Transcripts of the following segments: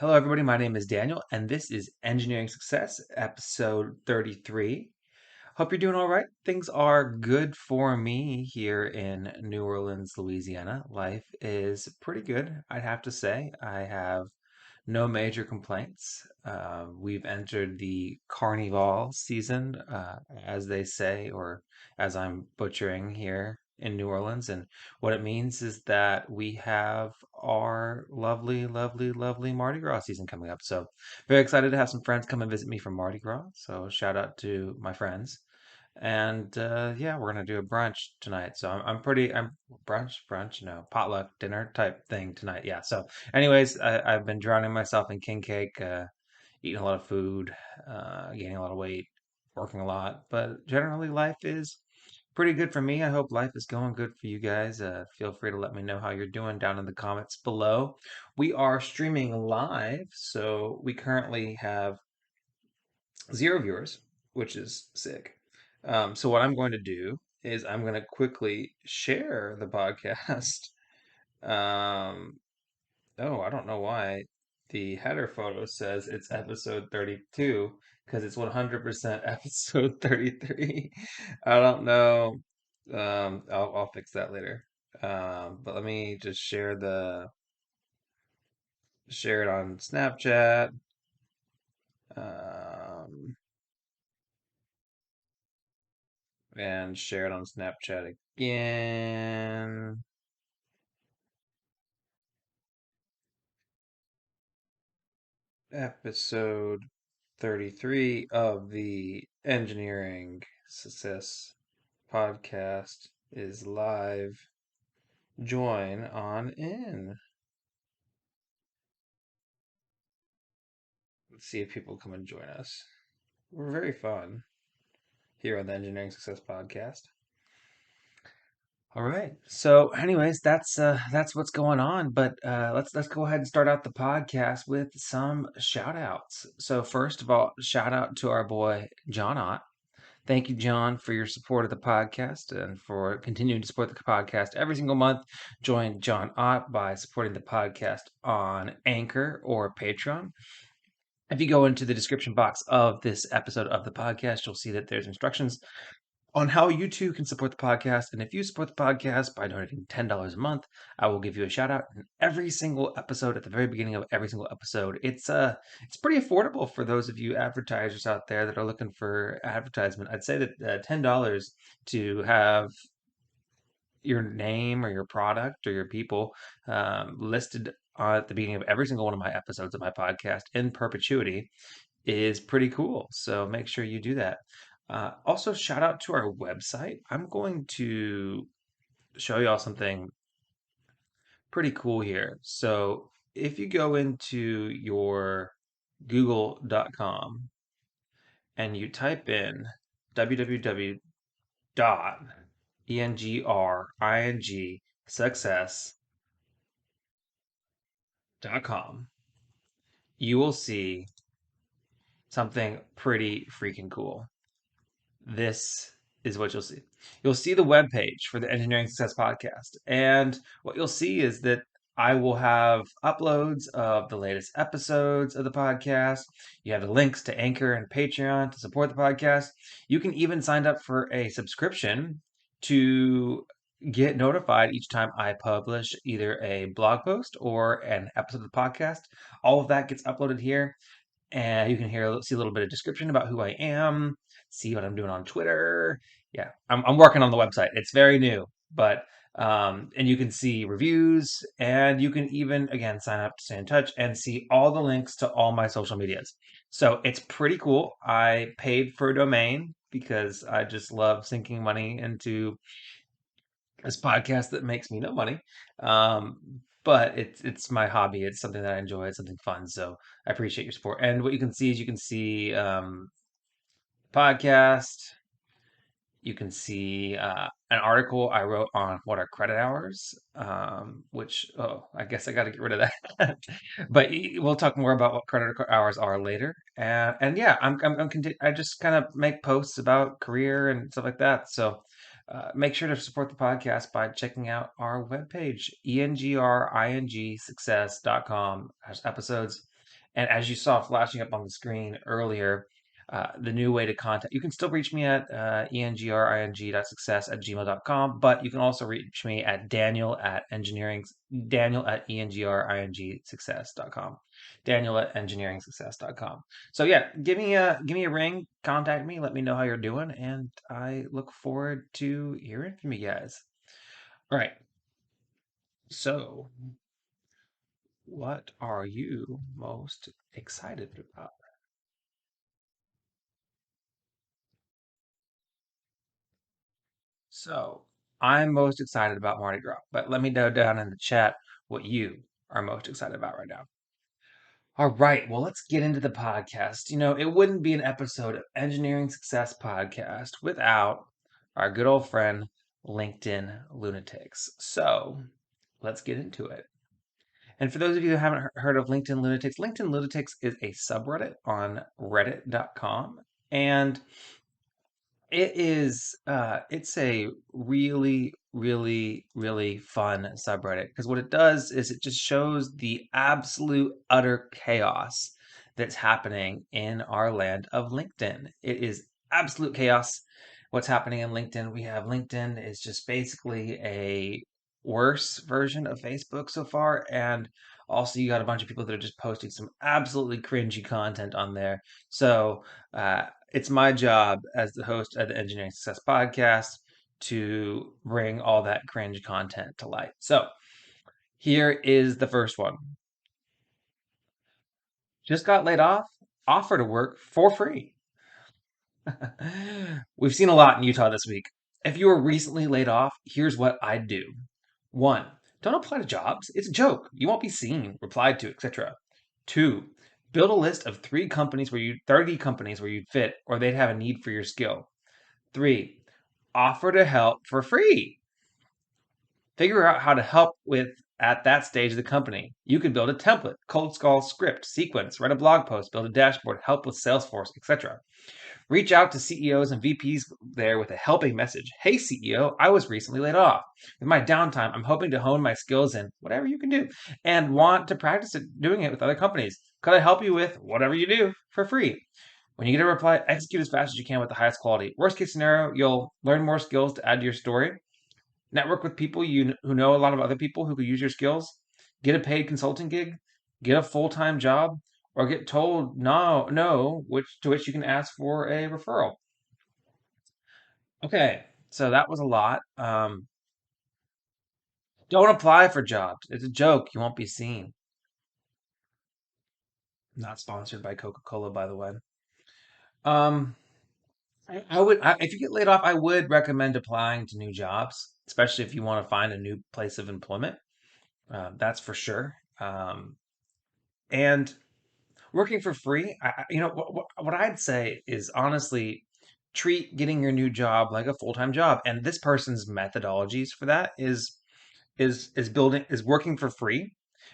Hello, everybody. My name is Daniel, and this is Engineering Success, episode 33. Hope you're doing all right. Things are good for me here in New Orleans, Louisiana. Life is pretty good, I'd have to say. I have no major complaints. We've entered the Carnival season, as they say, or as I'm butchering here in New Orleans. And what it means is that we have our lovely, lovely, lovely Mardi Gras season coming up. So, very excited to have some friends come and visit me from Mardi Gras. So, shout out to my friends. And yeah, we're gonna do a brunch tonight. So I'm brunch, no, potluck dinner type thing tonight. Yeah. So, anyways, I've been drowning myself in king cake, eating a lot of food, gaining a lot of weight, working a lot. But generally, life is pretty good for me. I hope life is going good for you guys. Feel free to let me know how you're doing down in the comments below. We are streaming live, so we currently have 0 viewers, which is sick. So what I'm going to do is I'm going to quickly share the podcast. Um, oh, I don't know why the header photo says it's episode 32 because it's 100% episode 33. I don't know. I'll fix that later. But let me just share it on Snapchat. Um, and share it on Snapchat again. Episode 33 of the Engineering Success podcast is live. Join on in. Let's see if people come and join us. We're very fun here on the Engineering Success podcast. All right. So, anyways, that's what's going on. But let's go ahead and start out the podcast with some shout outs. So, first of all, shout out to our boy John Ott. Thank you, John, for your support of the podcast and for continuing to support the podcast every single month. Join John Ott by supporting the podcast on Anchor or Patreon. If you go into the description box of this episode of the podcast, you'll see that there's instructions on how you too can support the podcast. And if you support the podcast by donating $10 a month, I will give you a shout out in every single episode at the very beginning of every single episode. It's pretty affordable for those of you advertisers out there that are looking for advertisement. I'd say that $10 to have your name or your product or your people listed at the beginning of every single one of my episodes of my podcast in perpetuity is pretty cool. So make sure you do that. Also, shout out to our website. I'm going to show y'all something pretty cool here. So if you go into your google.com and you type in www.engringsuccess.com, you will see something pretty freaking cool. This is what you'll see. You'll see the web page for the Engineering Success Podcast. And what you'll see is that I will have uploads of the latest episodes of the podcast. You have the links to Anchor and Patreon to support the podcast. You can even sign up for a subscription to get notified each time I publish either a blog post or an episode of the podcast. All of that gets uploaded here and you can see a little bit of description about who I am, see what I'm doing on Twitter. Yeah, I'm working on the website. It's very new, but and you can see reviews, and you can even again sign up to stay in touch and see all the links to all my social medias. So it's pretty cool. I paid for a domain because I just love sinking money into this podcast that makes me no money. But it's my hobby. It's something that I enjoy. It's something fun. So I appreciate your support. And what you can see is you can see podcast. You can see an article I wrote on what are credit hours, which I guess I got to get rid of that. But we'll talk more about what credit hours are later. And yeah, I just kind of make posts about career and stuff like that. So make sure to support the podcast by checking out our webpage, engringsuccess.com. Has episodes And as you saw flashing up on the screen earlier, the new way to contact you can still reach me at engring.success@gmail.com, but you can also reach me at daniel at engringsuccess.com. Daniel at engineeringsuccess.com. So yeah, give me a ring, contact me, let me know how you're doing, and I look forward to hearing from you guys. All right. So, what are you most excited about? So, I'm most excited about Mardi Gras, but let me know down in the chat what you are most excited about right now. All right, well, let's get into the podcast. It wouldn't be an episode of Engineering Success Podcast without our good old friend, LinkedIn Lunatics. So, let's get into it. And for those of you who haven't heard of LinkedIn Lunatics is a subreddit on reddit.com. And it's a really, really, really fun subreddit because what it does is it just shows the absolute utter chaos that's happening in our land of LinkedIn. It is absolute chaos what's happening in LinkedIn. We have LinkedIn is just basically a worse version of Facebook so far, and also you got a bunch of people that are just posting some absolutely cringy content on there. So it's my job as the host of the Engineering Success Podcast to bring all that cringe content to light. So here is the first one. Just got laid off, offer to work for free. We've seen a lot in Utah this week. If you were recently laid off, here's what I'd do. One, don't apply to jobs. It's a joke. You won't be seen, replied to, etc. Two, build a list of 30 companies where you'd fit or they'd have a need for your skill. Three, offer to help for free. Figure out how to help with at that stage of the company. You could build a template, cold call script, sequence, write a blog post, build a dashboard, help with Salesforce, etc. Reach out to CEOs and VPs there with a helping message. Hey, CEO, I was recently laid off. In my downtime, I'm hoping to hone my skills in whatever you can do and want to practice doing it with other companies. Could I help you with whatever you do for free? When you get a reply, execute as fast as you can with the highest quality. Worst case scenario, you'll learn more skills to add to your story. Network with people who know a lot of other people who could use your skills. Get a paid consulting gig. Get a full-time job, or get told no, which you can ask for a referral. Okay, so that was a lot. Don't apply for jobs. It's a joke. You won't be seen. Not sponsored by Coca-Cola, by the way. Um, if you get laid off, I would recommend applying to new jobs, especially if you want to find a new place of employment. That's for sure. And working for free, what I'd say is honestly treat getting your new job like a full-time job. And this person's methodologies for that is working for free.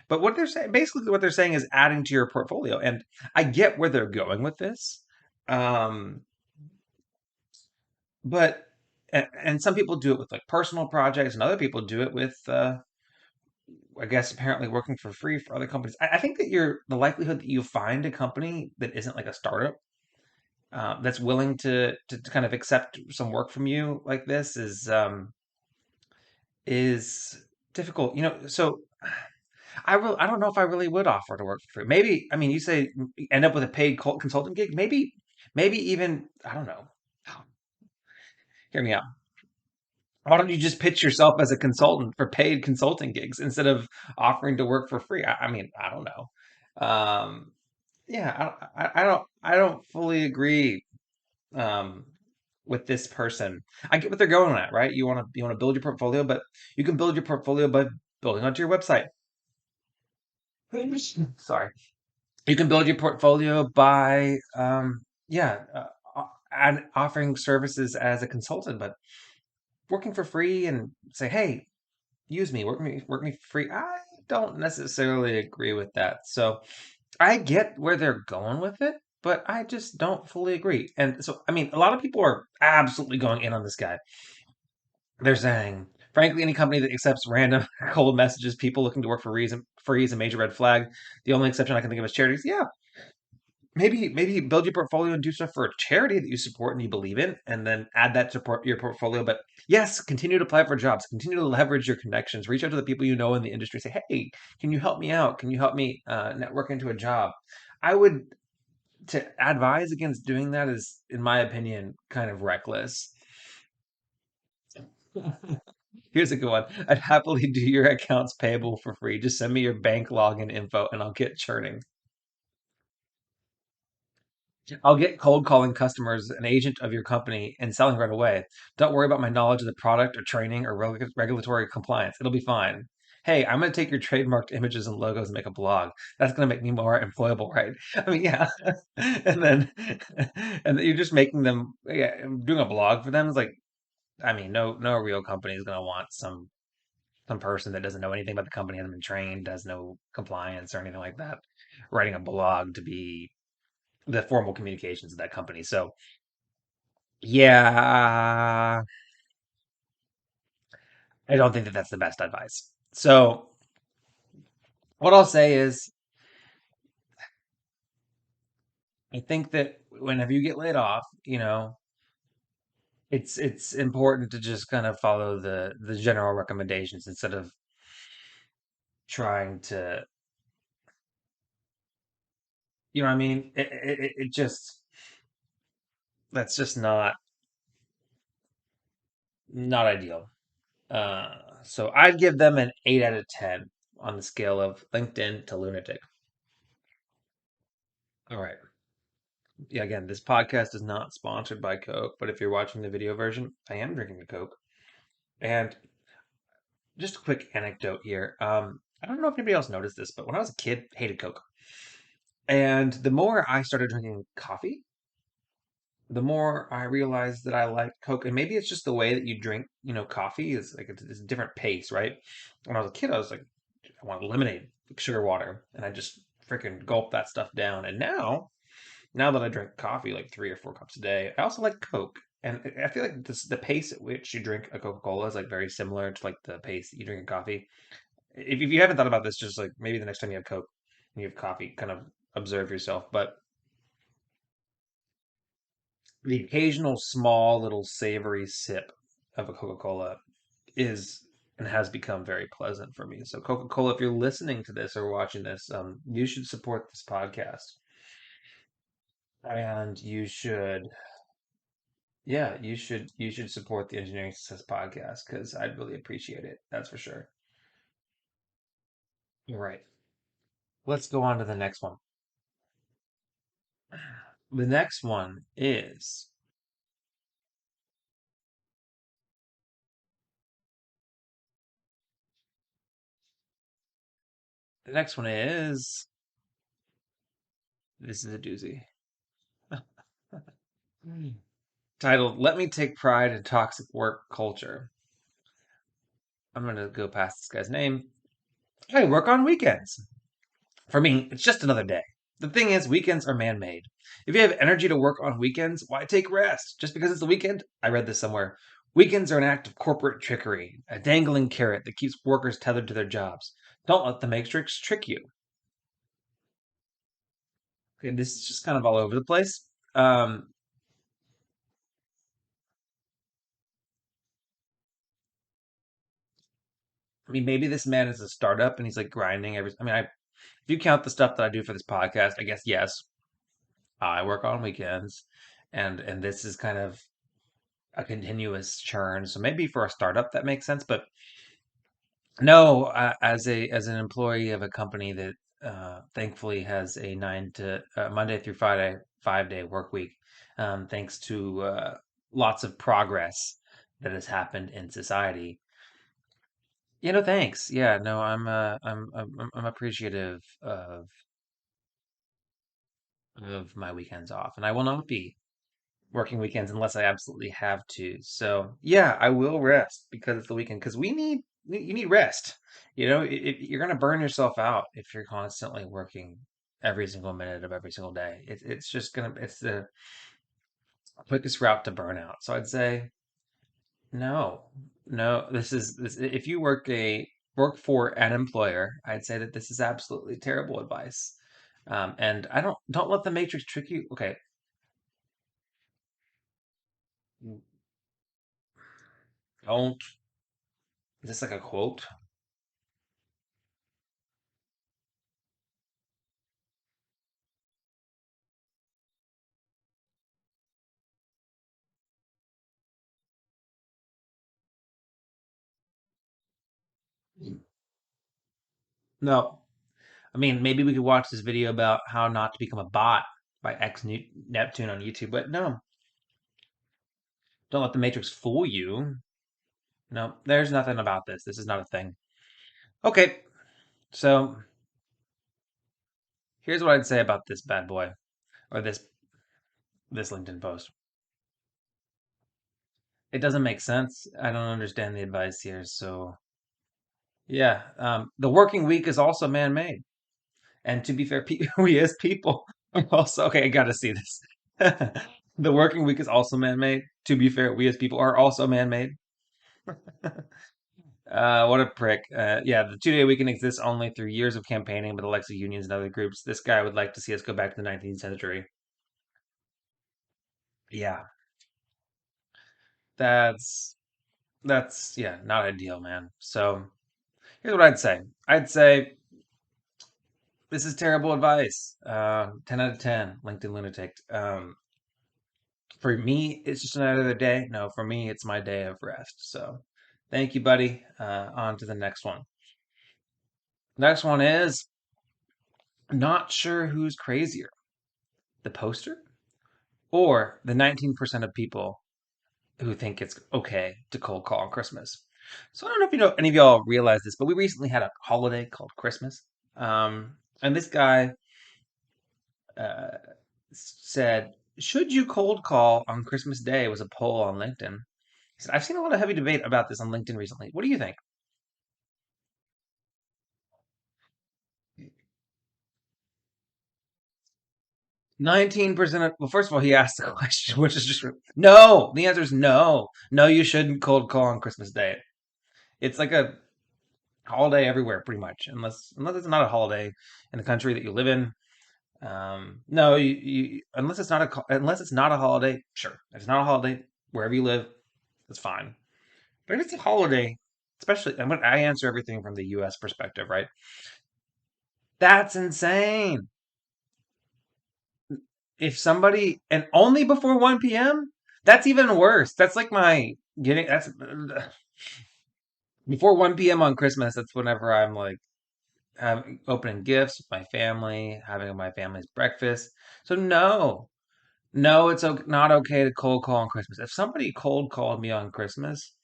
But what they're saying, basically what they're saying is adding to your portfolio. And I get where they're going with this. Um, but and some people do it with like personal projects, and other people do it with I guess apparently working for free for other companies. I think that the likelihood that you find a company that isn't like a startup that's willing to kind of accept some work from you like this is difficult. So I don't know if I really would offer to work for free. Maybe I mean you say end up with a paid consulting gig. Maybe even I don't know. Hear me out. Why don't you just pitch yourself as a consultant for paid consulting gigs instead of offering to work for free? I mean, I don't know. Yeah, I don't fully agree um, with this person. I get what they're going at, right? You want to build your portfolio, but you can build your portfolio by building onto your website. Sorry, you can build your portfolio by yeah, and offering services as a consultant, but working for free and say, hey, use me, work me for free. I don't necessarily agree with that. So I get where they're going with it, but I just don't fully agree. And so, I mean, a lot of people are absolutely going in on this guy. They're saying Frankly, any company that accepts random cold messages, people looking to work for free is a major red flag. The only exception I can think of is charities. Yeah, maybe build your portfolio and do stuff for a charity that you support and you believe in, and then add that to your portfolio. But yes, continue to apply for jobs, continue to leverage your connections, reach out to the people you know in the industry, say, hey, can you help me out, can you help me network into a job. I would To advise against doing that is, in my opinion, kind of reckless. Here's a good one. I'd happily do your accounts payable for free. Just send me your bank login info and I'll get churning. I'll get cold calling customers, an agent of your company, and selling right away. Don't worry about my knowledge of the product or training or regulatory compliance. It'll be fine. Hey, I'm going to take your trademarked images and logos and make a blog. That's going to make me more employable, right? I mean, yeah. And then, and then you're just making them, yeah, doing a blog for them is like, I mean, no real company is going to want some person that doesn't know anything about the company, hasn't been trained, has no compliance or anything like that, writing a blog to be the formal communications of that company. So yeah, I don't think that that's the best advice. So what I'll say is, I think that whenever you get laid off, it's important to just kind of follow the general recommendations instead of trying to, you know what I mean? It just That's just not ideal. So I'd give them an 8 out of 10 on the scale of LinkedIn to lunatic. All right. Yeah, again, this podcast is not sponsored by Coke, but if you're watching the video version, I am drinking a Coke. And just a quick anecdote here. I don't know if anybody else noticed this, but when I was a kid, hated Coke. And the more I started drinking coffee, the more I realized that I like Coke. And maybe it's just the way that you drink, coffee is like it's a different pace, right? When I was a kid, I was like, I want lemonade, like sugar water, and I just freaking gulp that stuff down. And now that I drink coffee like 3 or 4 cups a day, I also like Coke. And I feel like the pace at which you drink a Coca-Cola is like very similar to like the pace that you drink a coffee. If you haven't thought about this, just like maybe the next time you have Coke and you have coffee, kind of observe yourself. But the occasional small little savory sip of a Coca-Cola is and has become very pleasant for me. So Coca-Cola, if you're listening to this or watching this, you should support this podcast. And you should support the Engineering Success Podcast because I'd really appreciate it. That's for sure. All right. Let's go on to the next one. The next one is the next one is this is a doozy. Titled "Let Me Take Pride in Toxic Work Culture." I'm gonna go past this guy's name. I work on weekends. For me, it's just another day. The thing is, weekends are man made. If you have energy to work on weekends, why take rest? Just because it's the weekend? I read this somewhere. Weekends are an act of corporate trickery, a dangling carrot that keeps workers tethered to their jobs. Don't let the matrix trick you. Okay, this is just kind of all over the place. I mean, maybe this man is a startup and he's like grinding every. I mean, if you count the stuff that I do for this podcast, I guess yes, I work on weekends, and this is kind of a continuous churn. So maybe for a startup that makes sense, but no, as an employee of a company that thankfully has a nine to Monday through Friday 5 day work week, thanks to lots of progress that has happened in society. Thanks. Yeah, no, I'm appreciative of my weekends off, and I will not be working weekends unless I absolutely have to. So yeah, I will rest because it's the weekend. Because you need rest. You're gonna burn yourself out if you're constantly working every single minute of every single day. It's the quickest route to burnout. So I'd say no. no, this is this. If you work for an employer, I'd say that this is absolutely terrible advice. And I don't let the Matrix trick you. Okay, don't. Is this like a quote? No. I mean, maybe we could watch this video about how not to become a bot by Neptune on YouTube, but no, don't let the Matrix fool you. No, there's nothing about this. This is not a thing. Okay, so here's what I'd say about this bad boy or this LinkedIn post. It doesn't make sense. I don't understand the advice here. So yeah, the working week is also man-made, and to be fair, we as people are also okay. I gotta see this. The working week is also man-made. To be fair, we as people are also man-made. What a prick. Yeah, the 2-day weekend exists only through years of campaigning by the likes of unions and other groups. This guy would like to see us go back to the 19th century. Yeah, that's yeah, not ideal, man. So here's what I'd say. I'd say this is terrible advice. 10 out of 10, LinkedIn lunatic. For me, it's just another day. No, for me, it's my day of rest. So thank you, buddy. On to the next one. Next one is not sure who's crazier, the poster or the 19% of people who think it's okay to cold call on Christmas. So I don't know if any of y'all realize this, but we recently had a holiday called Christmas. And this guy uh, said, "Should you cold call on Christmas Day?" was a poll on LinkedIn. He said, "I've seen a lot of heavy debate about this on LinkedIn recently. What do you think?" 19% of, well, first of all, he asked the question, which is just no. The answer is no. No, you shouldn't cold call on Christmas Day. It's like a holiday everywhere, pretty much, unless it's not a holiday in the country that you live in. No, unless it's not a holiday, sure. If it's not a holiday wherever you live, that's fine. But if it's a holiday, especially, and when I answer everything from the U.S. perspective, right? That's insane. If somebody and only before 1 p.m., that's even worse. That's like my getting that's before 1 p.m. on Christmas. That's whenever I'm like having opening gifts with my family, having my family's breakfast. So no, no, it's not okay to cold call on Christmas. If somebody cold called me on Christmas,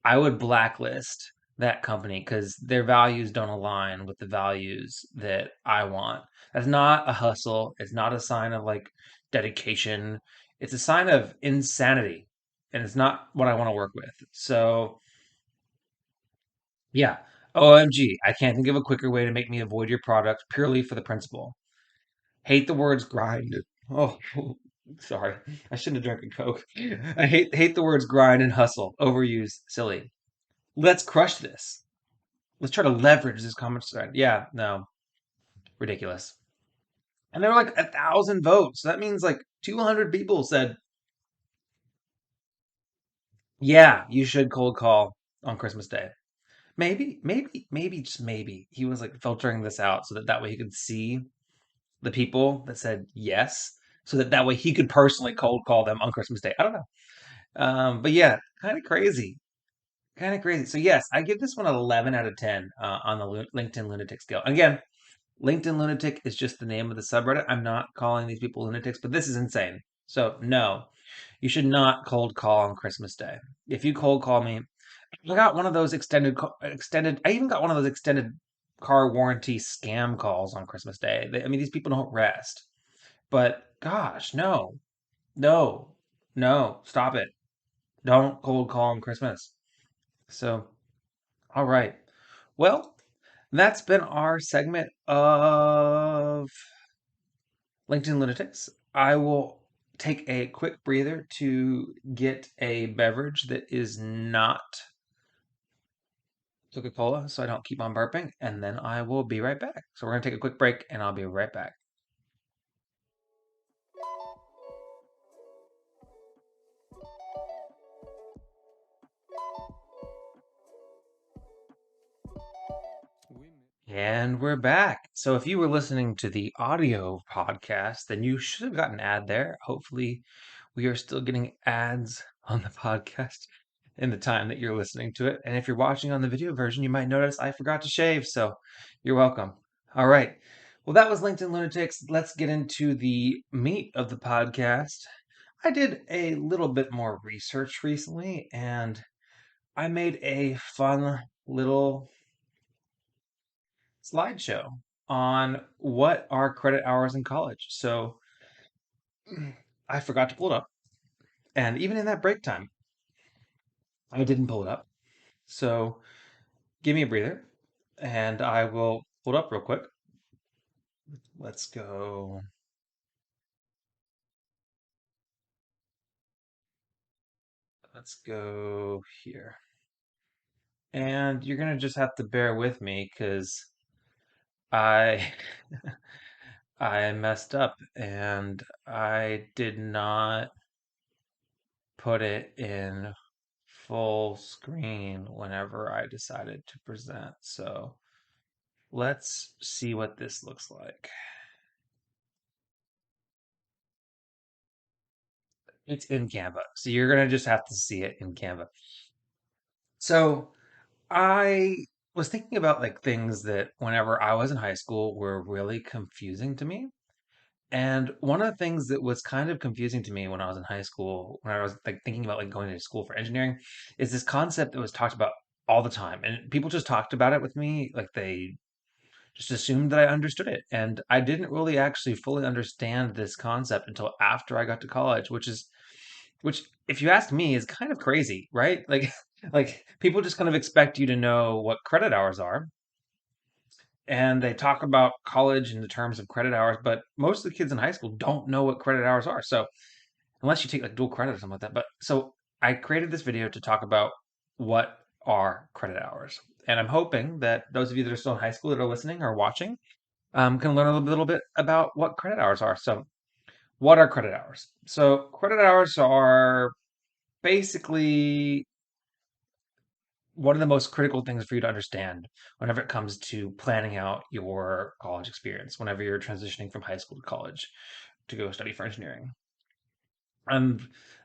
I would blacklist that company because their values don't align with the values that I want. That's not a hustle. It's not a sign of like dedication. It's a sign of insanity. And it's not what I want to work with. So, yeah. OMG, I can't think of a quicker way to make me avoid your product purely for the principle. Hate the words grind. Oh, sorry. I shouldn't have drank a Coke. I hate the words grind and hustle. Overused, silly. Let's crush this. Let's try to leverage this comment thread. Yeah, no, ridiculous. And there were like 1,000 votes. So that means like 200 people said, yeah, you should cold call on Christmas Day. Maybe, just maybe he was like filtering this out so that that way he could see the people that said yes, so that that way he could personally cold call them on Christmas Day. I don't know. But yeah, kind of crazy. Kind of crazy. So yes, I give this one an 11 out of 10 on the LinkedIn lunatic scale. Again, LinkedIn lunatic is just the name of the subreddit. I'm not calling these people lunatics, but this is insane. So no, you should not cold call on Christmas Day. If you cold call me, I got one of those extended. I even got one of those extended car warranty scam calls on Christmas Day. I mean, these people don't rest. But gosh, no, no, no, stop it. Don't cold call on Christmas. So, all right. Well, that's been our segment of LinkedIn Lunatics. I will take a quick breather to get a beverage that is not Coca-Cola so I don't keep on burping, and then I will be right back. So we're going to take a quick break, and I'll be right back. And we're back. So if you were listening to the audio podcast, then you should have gotten an ad there. Hopefully, we are still getting ads on the podcast in the time that you're listening to it. And if you're watching on the video version, you might notice I forgot to shave, so you're welcome. All right. Well, that was LinkedIn Lunatics. Let's get into the meat of the podcast. I did a little bit more research recently, and I made a fun little slideshow on what are credit hours in college. So I forgot to pull it up. And even in that break time, I didn't pull it up. So give me a breather and I will pull it up real quick. Let's go. Let's go here. And you're going to just have to bear with me because I I messed up and I did not put it in full screen whenever I decided to present. So let's see what this looks like. It's in Canva. So you're going to just have to see it in Canva. So I was thinking about like things that whenever I was in high school were really confusing to me. And one of the things that was kind of confusing to me when I was in high school, when I was like thinking about like going to school for engineering, is this concept that was talked about all the time. And people just talked about it with me, like they just assumed that I understood it. And I didn't really actually fully understand this concept until after I got to college, which if you ask me is kind of crazy, right? Like like people just kind of expect you to know what credit hours are and they talk about college in the terms of credit hours, but most of the kids in high school don't know what credit hours are. So unless you take like dual credit or something like that. But so I created this video to talk about what are credit hours. And I'm hoping that those of you that are still in high school that are listening or watching can learn a little bit about what credit hours are. So, what are credit hours? So, credit hours are basically one of the most critical things for you to understand whenever it comes to planning out your college experience, whenever you're transitioning from high school to college to go study for engineering. And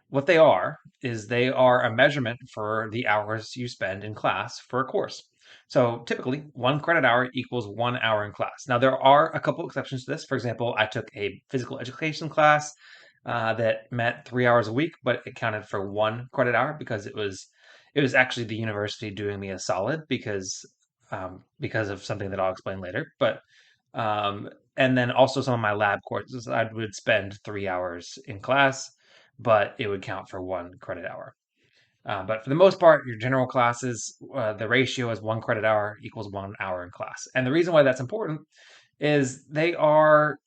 what they are is they are a measurement for the hours you spend in class for a course. So typically, one credit hour equals 1 hour in class. Now, there are a couple exceptions to this. For example, I took a physical education class that met 3 hours a week, but it counted for one credit hour because it was actually the university doing me a solid because of something that I'll explain later. But and then also some of my lab courses, I would spend 3 hours in class but it would count for one credit hour. But for the most part, your general classes, the ratio is one credit hour equals 1 hour in class. And the reason why that's important is they are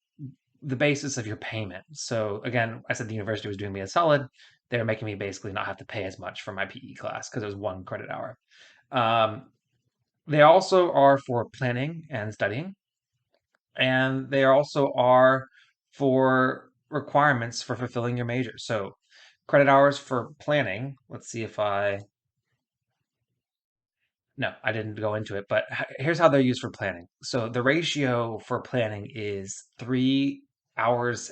the basis of your payment. So again, I said the university was doing me a solid. They're making me basically not have to pay as much for my PE class because it was one credit hour. Um, they also are for planning and studying, and they also are for requirements for fulfilling your major. So credit hours for planning. Let's see if I no, I didn't go into it, but here's how they're used for planning. So the ratio for planning is 3 hours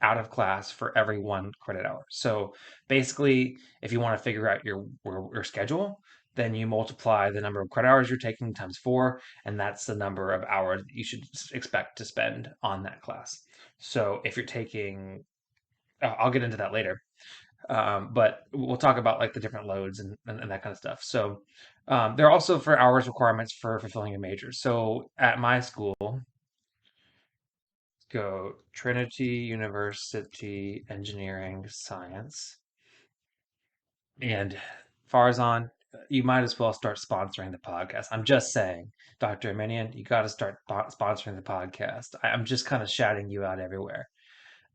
out of class for every one credit hour. So basically, if you want to figure out your schedule, then you multiply the number of credit hours you're taking times four, and that's the number of hours that you should expect to spend on that class. So if you're taking, I'll get into that later, but we'll talk about like the different loads and that kind of stuff. So there are also for hours requirements for fulfilling a major. So at my school, go Trinity University Engineering Science. And Farzan, you might as well start sponsoring the podcast. I'm just saying, Dr. Aminian, you got to start sponsoring the podcast. I'm just kind of shouting you out everywhere.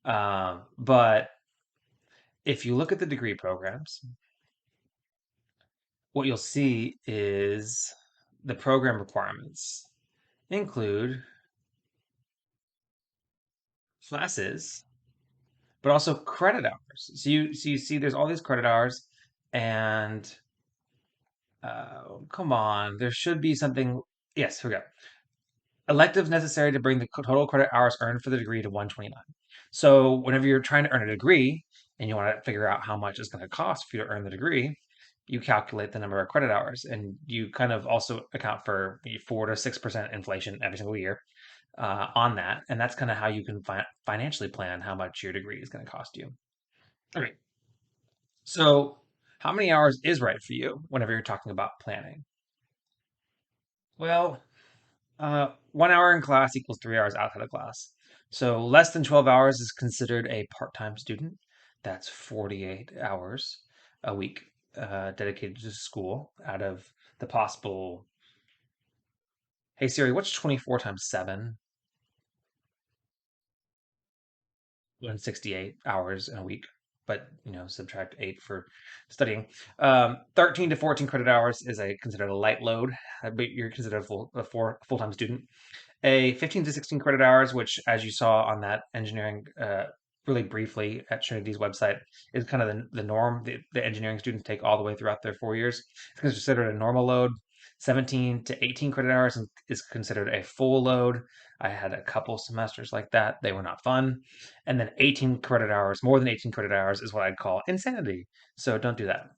But if you look at the degree programs, what you'll see is the program requirements include classes, but also credit hours. So you see, there's all these credit hours, and come on, there should be something. Yes, here we go. Electives necessary to bring the total credit hours earned for the degree to 129. So whenever you're trying to earn a degree and you want to figure out how much it's going to cost for you to earn the degree, you calculate the number of credit hours, and you kind of also account for 4 to 6% inflation every single year on that, and that's kind of how you can financially plan how much your degree is going to cost you. Okay, so how many hours is right for you whenever you're talking about planning? Well, 1 hour in class equals 3 hours outside of class. So less than 12 hours is considered a part-time student. That's 48 hours a week dedicated to school out of the possible. Hey Siri, what's 24 times 7? 168 hours in a week, but subtract 8 for studying. 13 to 14 credit hours is a considered a light load, but you're considered a full-time student. A 15 to 16 credit hours, which, as you saw on that engineering, really briefly at Trinity's website, is kind of the norm. The engineering students take all the way throughout their 4 years. It's considered a normal load. 17 to 18 credit hours is considered a full load. I had a couple semesters like that. They were not fun. And then 18 credit hours, more than 18 credit hours, is what I'd call insanity. So don't do that.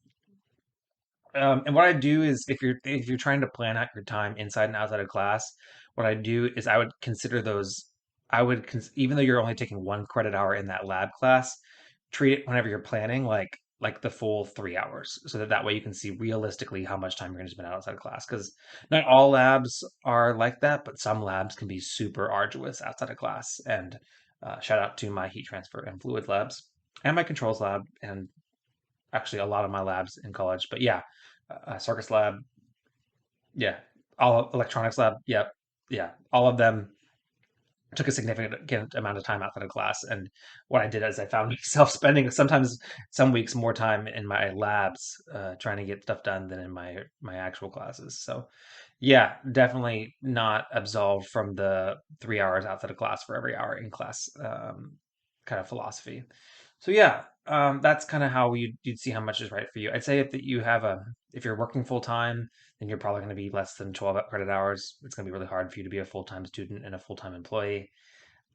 And what I do is, if you're trying to plan out your time inside and outside of class, what I do is I would consider those. Even though you're only taking 1 credit hour in that lab class, treat it whenever you're planning like the full 3 hours, so that way you can see realistically how much time you're going to spend outside of class. Because not all labs are like that, but some labs can be super arduous outside of class. And shout out to my heat transfer and fluid labs and my controls lab, and actually a lot of my labs in college. But yeah, circus lab, yeah, all electronics lab, yep, yeah, all of them took a significant amount of time outside of class. And what I did is I found myself spending sometimes some weeks more time in my labs trying to get stuff done than in my actual classes. So yeah, definitely not absolved from the 3 hours outside of class for every hour in class kind of philosophy. So yeah, that's kind of how you'd see how much is right for you. I'd say if you're working full time, then you're probably going to be less than 12 credit hours. It's going to be really hard for you to be a full time student and a full time employee.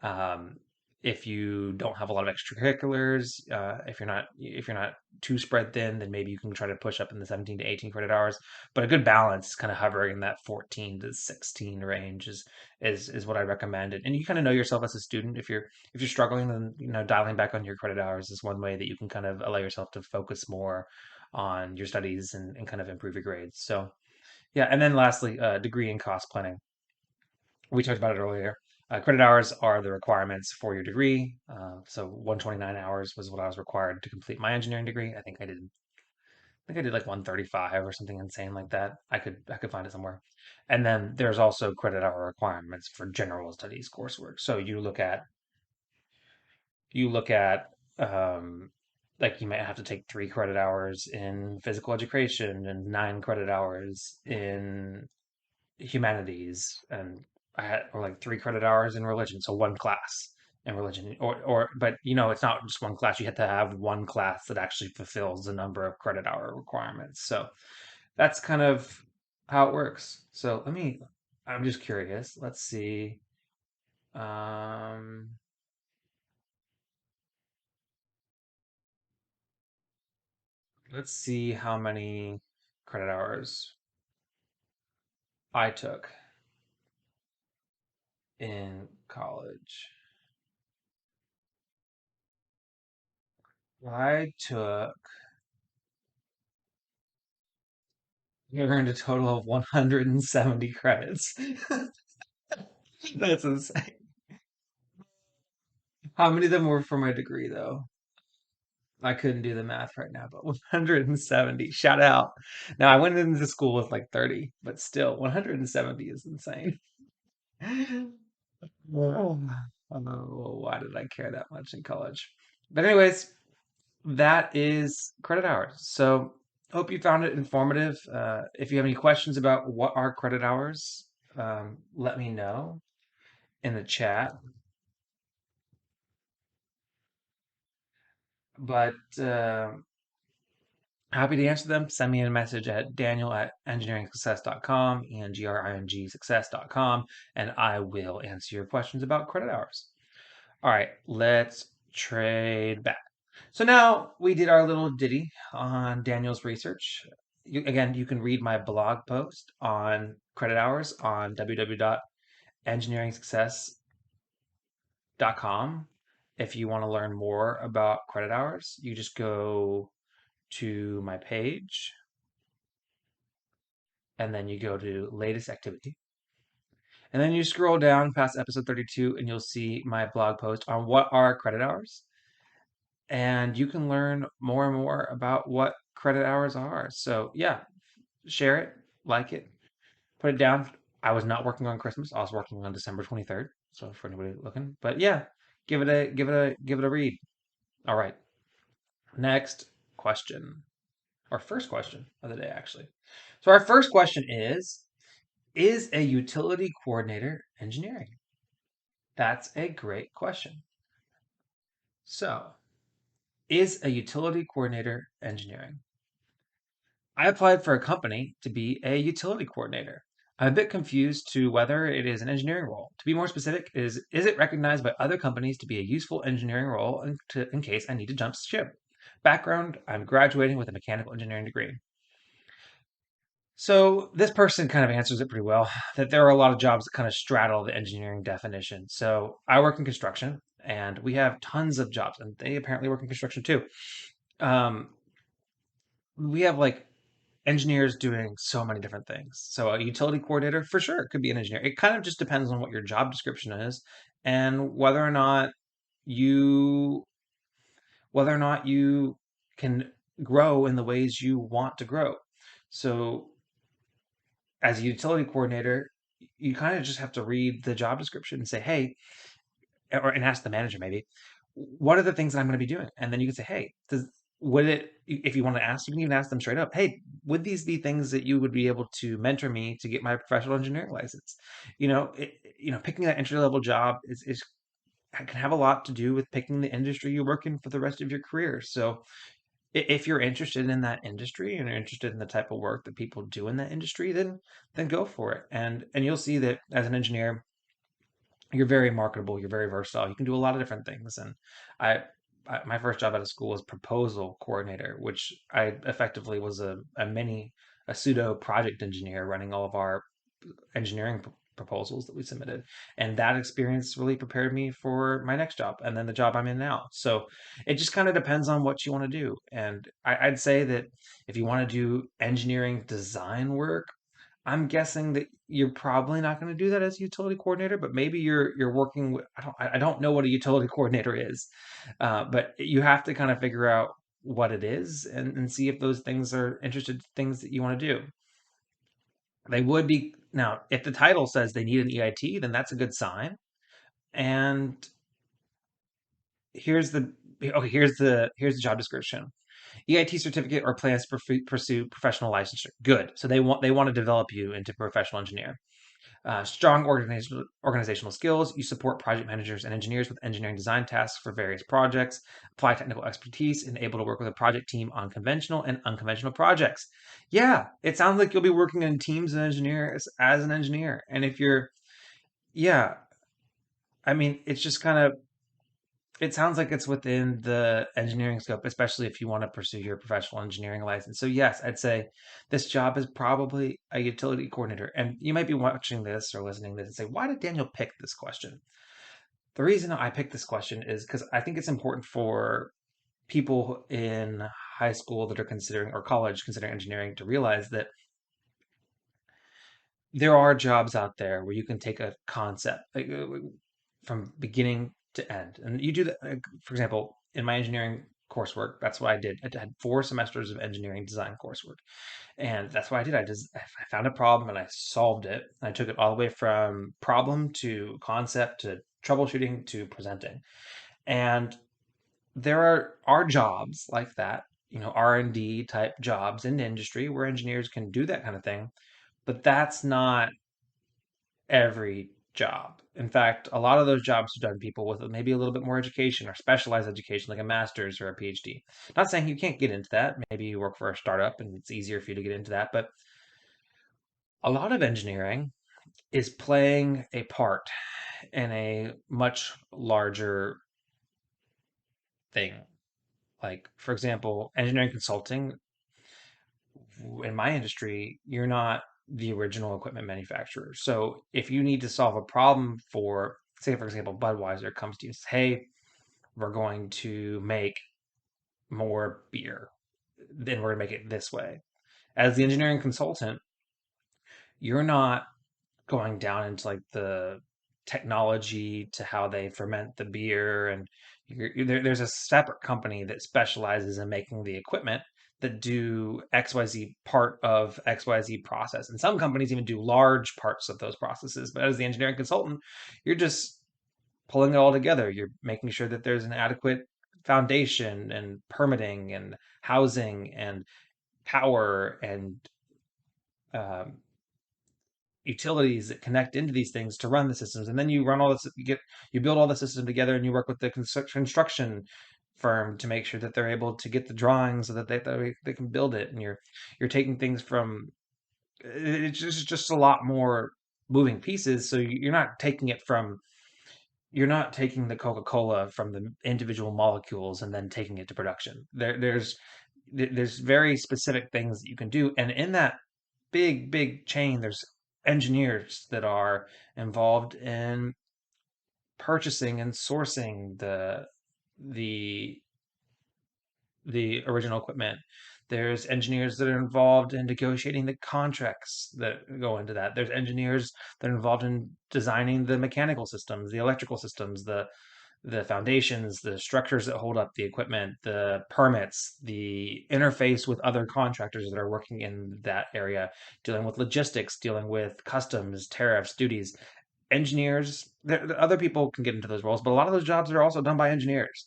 Um, if you don't have a lot of extracurriculars, if you're not too spread thin, then maybe you can try to push up in the 17 to 18 credit hours. But a good balance is kind of hovering in that 14 to 16 range is what I recommend. And you kind of know yourself as a student. If you're struggling, then dialing back on your credit hours is one way that you can kind of allow yourself to focus more on your studies and kind of improve your grades. So yeah, and then lastly, degree and cost planning. We talked about it earlier. Credit hours are the requirements for your degree. So 129 hours was what I was required to complete my engineering degree. I think I did like 135 or something insane like that. I could find it somewhere. And then there's also credit hour requirements for general studies coursework. So you look at like you might have to take 3 credit hours in physical education and 9 credit hours in humanities, and I had or like 3 credit hours in religion, so one class in religion, or but it's not just one class. You have to have one class that actually fulfills the number of credit hour requirements. So that's kind of how it works. So I'm just curious. Let's see. Um, let's see how many credit hours I took in college. I earned a total of 170 credits. That's insane. How many of them were for my degree, though? I couldn't do the math right now, but 170. Shout out. Now, I went into school with like 30, but still, 170 is insane. Oh, why did I care that much in college? But anyways, that is credit hours. So Hope you found it informative. If you have any questions about what are credit hours, let me know in the chat. But happy to answer them. Send me a message at daniel@engineeringsuccess.com, engringsuccess.com, and I will answer your questions about credit hours. All right, let's trade back. So now we did our little ditty on Daniel's research. Again, you can read my blog post on credit hours on www.engineeringsuccess.com. If you want to learn more about credit hours, you just go to my page and then you go to latest activity. And then you scroll down past episode 32 and you'll see my blog post on what are credit hours. And you can learn more and more about what credit hours are. So, yeah, share it, like it, put it down. I was not working on Christmas. I was working on December 23rd. So for anybody looking, but yeah, give it a read. All right. Next question. Our first question of the day, actually. So our first question is a utility coordinator engineering? That's a great question. So, is a utility coordinator engineering? I applied for a company to be a utility coordinator. I'm a bit confused to whether it is an engineering role. To be more specific, is it recognized by other companies to be a useful engineering role in case I need to jump ship? Background, I'm graduating with a mechanical engineering degree. So this person kind of answers it pretty well, that there are a lot of jobs that kind of straddle the engineering definition. So I work in construction and we have tons of jobs and they apparently work in construction too. Um, we have like engineers doing so many different things. So a utility coordinator for sure could be an engineer. It kind of just depends on what your job description is and you whether or not you can grow in the ways you want to grow. So as a utility coordinator, you kind of just have to read the job description and say, hey, and ask the manager maybe, what are the things that I'm going to be doing? And then you can say, hey, would it, if you want to ask, you can even ask them straight up, hey, would these be things that you would be able to mentor me to get my professional engineering license? Picking that entry level job is can have a lot to do with picking the industry you work in for the rest of your career. So if you're interested in that industry and you're interested in the type of work that people do in that industry, then go for it. And you'll see that as an engineer, you're very marketable, you're very versatile. You can do a lot of different things. And I, my first job out of school was proposal coordinator, which I effectively was a pseudo project engineer running all of our engineering proposals that we submitted. And that experience really prepared me for my next job and then the job I'm in now. So it just kind of depends on what you want to do. And I'd say that if you want to do engineering design work, I'm guessing that you're probably not going to do that as a utility coordinator, but maybe you're working with, I don't know what a utility coordinator is, but you have to kind of figure out what it is and see if those things are interested things that you want to do. They would be now if the title says they need an EIT, then that's a good sign. And here's the here's the job description. EIT certificate or plans to pursue professional licensure. Good. So they want to develop you into professional engineer. Strong organizational skills. You support project managers and engineers with engineering design tasks for various projects. Apply technical expertise and able to work with a project team on conventional and unconventional projects. Yeah, it sounds like you'll be working in teams of engineers as an engineer. And if you're, yeah, I mean, it's just kind of, it sounds like it's within the engineering scope, especially if you want to pursue your professional engineering license. So yes, I'd say this job is probably a utility coordinator. And you might be watching this or listening to this and say, why did Daniel pick this question? The reason I picked this question is because I think it's important for people in high school that are considering or college considering engineering to realize that there are jobs out there where you can take a concept like, from beginning to end, and you do that. For example, in my engineering coursework, that's what I did. I had 4 semesters of engineering design coursework, and that's what I did. I found a problem and I solved it. I took it all the way from problem to concept to troubleshooting to presenting, and there are jobs like that R&D type jobs in industry where engineers can do that kind of thing, but that's not every job. In fact, a lot of those jobs are done people with maybe a little bit more education or specialized education, like a master's or a PhD. Not saying you can't get into that. Maybe you work for a startup and it's easier for you to get into that, but a lot of engineering is playing a part in a much larger thing. Like, for example, engineering consulting in my industry, you're not the original equipment manufacturer. So if you need to solve a problem for, say, for example, Budweiser comes to you and says, hey, we're going to make more beer, then we're going to make it this way. As the engineering consultant, you're not going down into like the technology to how they ferment the beer, and there's a separate company that specializes in making the equipment that do XYZ part of XYZ process, and some companies even do large parts of those processes. But as the engineering consultant, you're just pulling it all together. You're making sure that there's an adequate foundation and permitting and housing and power and um, utilities that connect into these things to run the systems, and then you run all this, you build all the system together, and you work with the construction firm to make sure that they're able to get the drawings so that they can build it, and you're taking things from, it's just a lot more moving pieces. So you're not taking the Coca-Cola from the individual molecules and then taking it to production. There's very specific things that you can do, and in that big chain, there's engineers that are involved in purchasing and sourcing the the original equipment. There's engineers that are involved in negotiating the contracts that go into that. There's engineers that are involved in designing the mechanical systems, the electrical systems, the foundations, the structures that hold up the equipment, the permits, the interface with other contractors that are working in that area, dealing with logistics, dealing with customs, tariffs, duties. Engineers, other people can get into those roles, but a lot of those jobs are also done by engineers.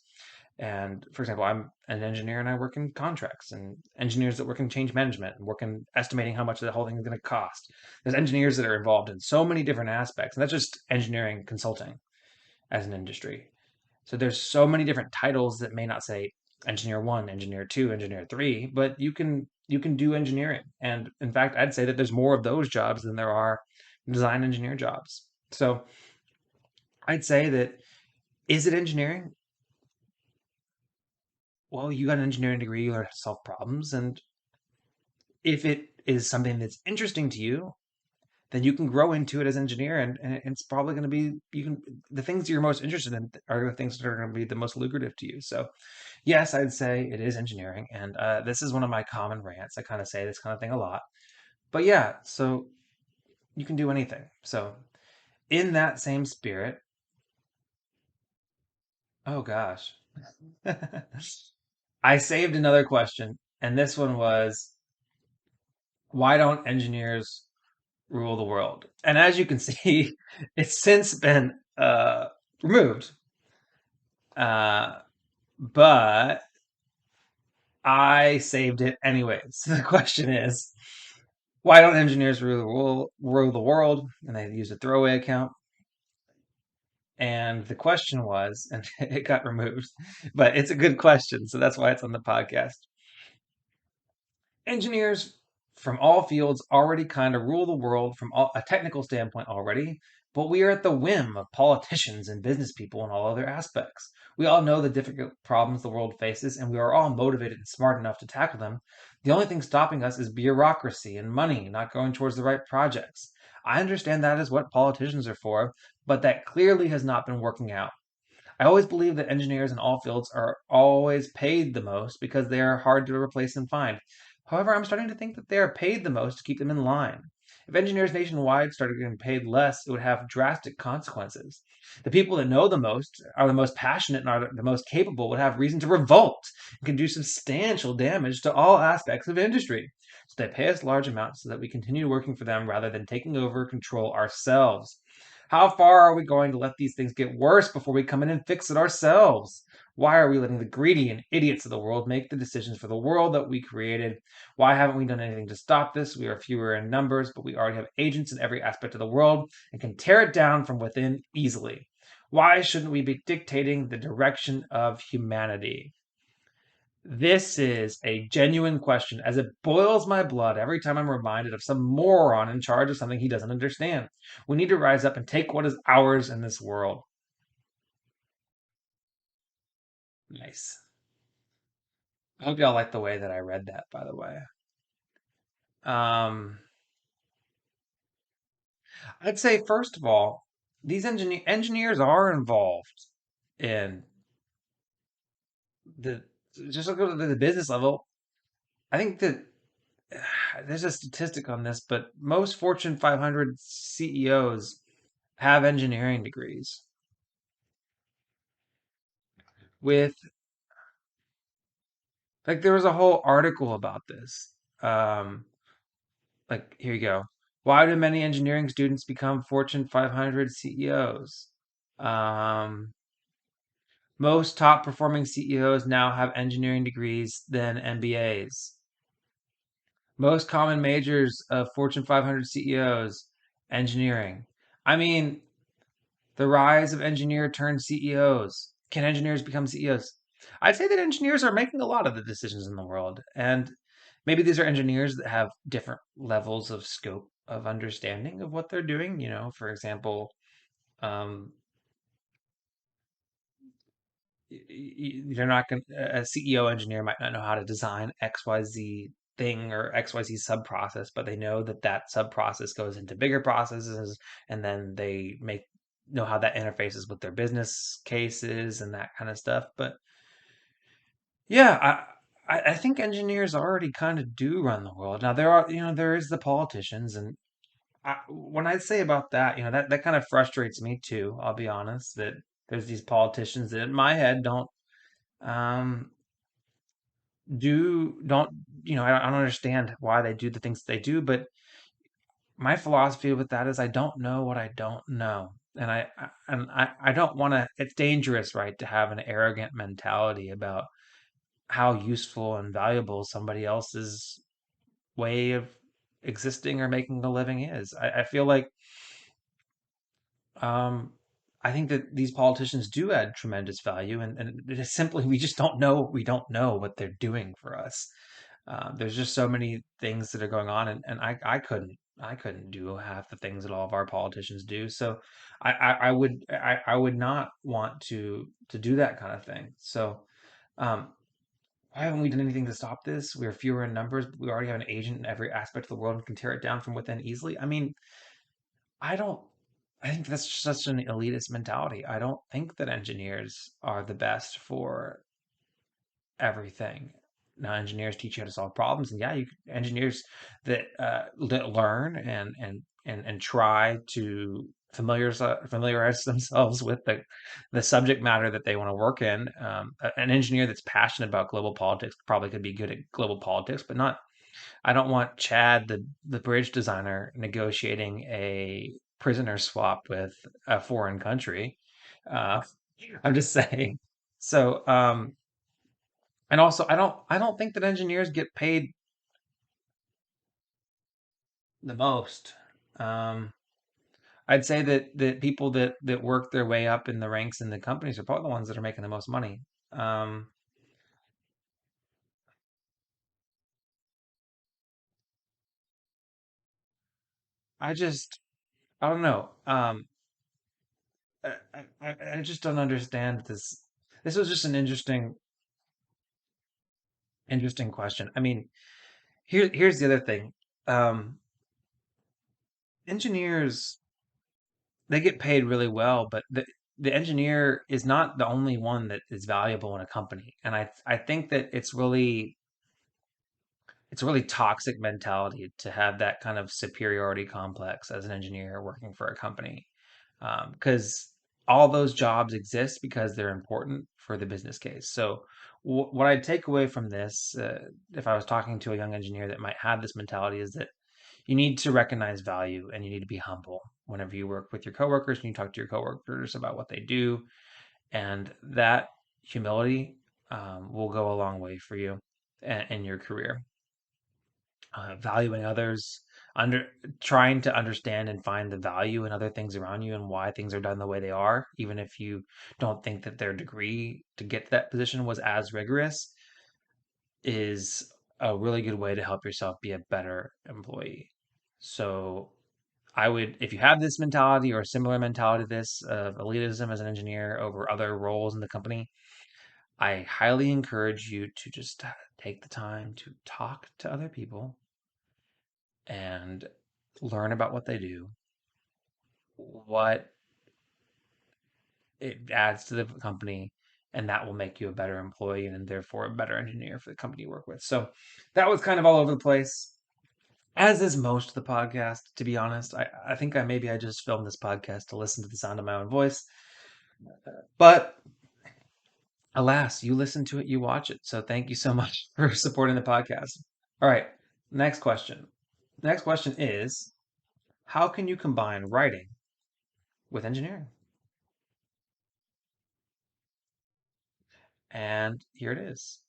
And for example, I'm an engineer and I work in contracts, and engineers that work in change management and work in estimating how much the whole thing is going to cost. There's engineers that are involved in so many different aspects, and that's just engineering consulting as an industry. So there's so many different titles that may not say engineer one, engineer two, engineer three, but you can do engineering. And in fact, I'd say that there's more of those jobs than there are design engineer jobs. So I'd say that, is it engineering? Well, you got an engineering degree, you learn how to solve problems, and if it is something that's interesting to you, then you can grow into it as an engineer, and it's probably going to be, the things you're most interested in are the things that are going to be the most lucrative to you. So yes, I'd say it is engineering, and this is one of my common rants. I kind of say this kind of thing a lot, but yeah, so you can do anything. So in that same spirit, oh gosh, I saved another question, and this one was, why don't engineers rule the world? And as you can see, it's since been removed. But I saved it anyways. The question is, why don't engineers rule the world? And they use a throwaway account. And the question was, and it got removed, but it's a good question, so that's why it's on the podcast. Engineers from all fields already kind of rule the world from a technical standpoint already, but we are at the whim of politicians and business people in all other aspects. We all know the difficult problems the world faces, and we are all motivated and smart enough to tackle them. The only thing stopping us is bureaucracy and money not going towards the right projects. I understand that is what politicians are for, but that clearly has not been working out. I always believe that engineers in all fields are always paid the most because they are hard to replace and find. However, I'm starting to think that they are paid the most to keep them in line. If engineers nationwide started getting paid less, it would have drastic consequences. The people that know the most, are the most passionate, and are the most capable would have reason to revolt and can do substantial damage to all aspects of industry. So they pay us large amounts so that we continue working for them rather than taking over control ourselves. How far are we going to let these things get worse before we come in and fix it ourselves? Why are we letting the greedy and idiots of the world make the decisions for the world that we created? Why haven't we done anything to stop this? We are fewer in numbers, but we already have agents in every aspect of the world and can tear it down from within easily. Why shouldn't we be dictating the direction of humanity? This is a genuine question, as it boils my blood every time I'm reminded of some moron in charge of something he doesn't understand. We need to rise up and take what is ours in this world. Nice. I hope y'all like the way that I read that, by the way. Um, I'd say, first of all, these engineers are involved in the, just look at the business level. I think that there's a statistic on this, but most Fortune 500 CEOs have engineering degrees. With like there was a whole article about this. Um, like here you go. Why do many engineering students become Fortune 500 CEOs? Um, Most top performing CEOs now have engineering degrees than MBAs. Most common majors of Fortune 500 CEOs, engineering. I mean, the rise of engineer turned CEOs. Can engineers become CEOs? I'd say that engineers are making a lot of the decisions in the world. And maybe these are engineers that have different levels of scope of understanding of what they're doing. For example, um, they're not going a CEO engineer might not know how to design XYZ thing or XYZ sub process, but they know that that sub process goes into bigger processes and then they make know how that interfaces with their business cases and that kind of stuff. But yeah, I think engineers already kind of do run the world. Now there is the politicians, and when I say about that, that kind of frustrates me too. I'll be honest that there's these politicians that in my head um, don't I don't understand why they do the things they do, but my philosophy with that is I don't know what I don't know. And I don't want to. It's dangerous, right, to have an arrogant mentality about how useful and valuable somebody else's way of existing or making a living is. I feel like um, I think that these politicians do add tremendous value, and it is simply we just don't know. We don't know what they're doing for us. There's just so many things that are going on, and I couldn't do half the things that all of our politicians do. So I would not want to do that kind of thing. So um, why haven't we done anything to stop this? We're fewer in numbers, but we already have an agent in every aspect of the world and can tear it down from within easily. I mean, I don't. I think that's such an elitist mentality. I don't think that engineers are the best for everything. Now, engineers teach you how to solve problems, and yeah, engineers that learn and try to familiarize themselves with the subject matter that they want to work in. An engineer that's passionate about global politics probably could be good at global politics, but not. I don't want Chad, the bridge designer, negotiating a prisoner swap with a foreign country. Uh, I'm just saying. So, and also, I don't think that engineers get paid the most. Um, I'd say that people that work their way up in the ranks in the companies are probably the ones that are making the most money. Um, I just I don't know. I just don't understand this. This was just an interesting question. I mean, here's the other thing. Um, Engineers they get paid really well, but the engineer is not the only one that is valuable in a company. And I think that it's a really toxic mentality to have that kind of superiority complex as an engineer working for a company. Because all those jobs exist because they're important for the business case. So what I take away from this, if I was talking to a young engineer that might have this mentality, is that you need to recognize value and you need to be humble. whenever you work with your coworkers and you talk to your coworkers about what they do. And that humility will go a long way for you in your career. Valuing others, under trying to understand and find the value in other things around you and why things are done the way they are, even if you don't think that their degree to get to that position was as rigorous, is a really good way to help yourself be a better employee. So I would, if you have this mentality or a similar mentality to this of elitism as an engineer over other roles in the company, I highly encourage you to just take the time to talk to other people and learn about what they do, what it adds to the company, and that will make you a better employee and therefore a better engineer for the company you work with. So that was kind of all over the place, as is most of the podcast, to be honest. I think I just filmed this podcast to listen to the sound of my own voice. But alas, you listen to it, you watch it. So thank you so much for supporting the podcast. All right, next question. Next question is, how can you combine writing with engineering? And here it is.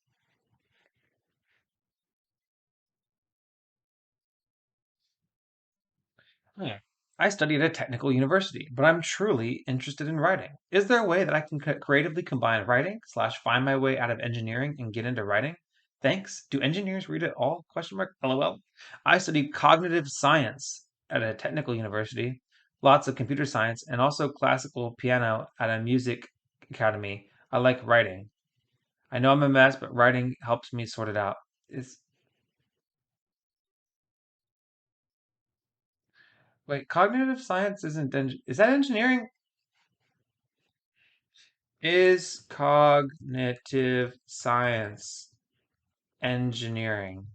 Hmm. I study at a technical university, but I'm truly interested in writing. Is there a way that I can creatively combine writing slash find my way out of engineering and get into writing? Thanks. Do engineers read it all? Question mark. LOL. I studied cognitive science at a technical university, lots of computer science, and also classical piano at a music academy. I like writing. I know I'm a mess, but writing helps me sort it out. Is Wait, cognitive science isn't is that engineering? Is cognitive science engineering?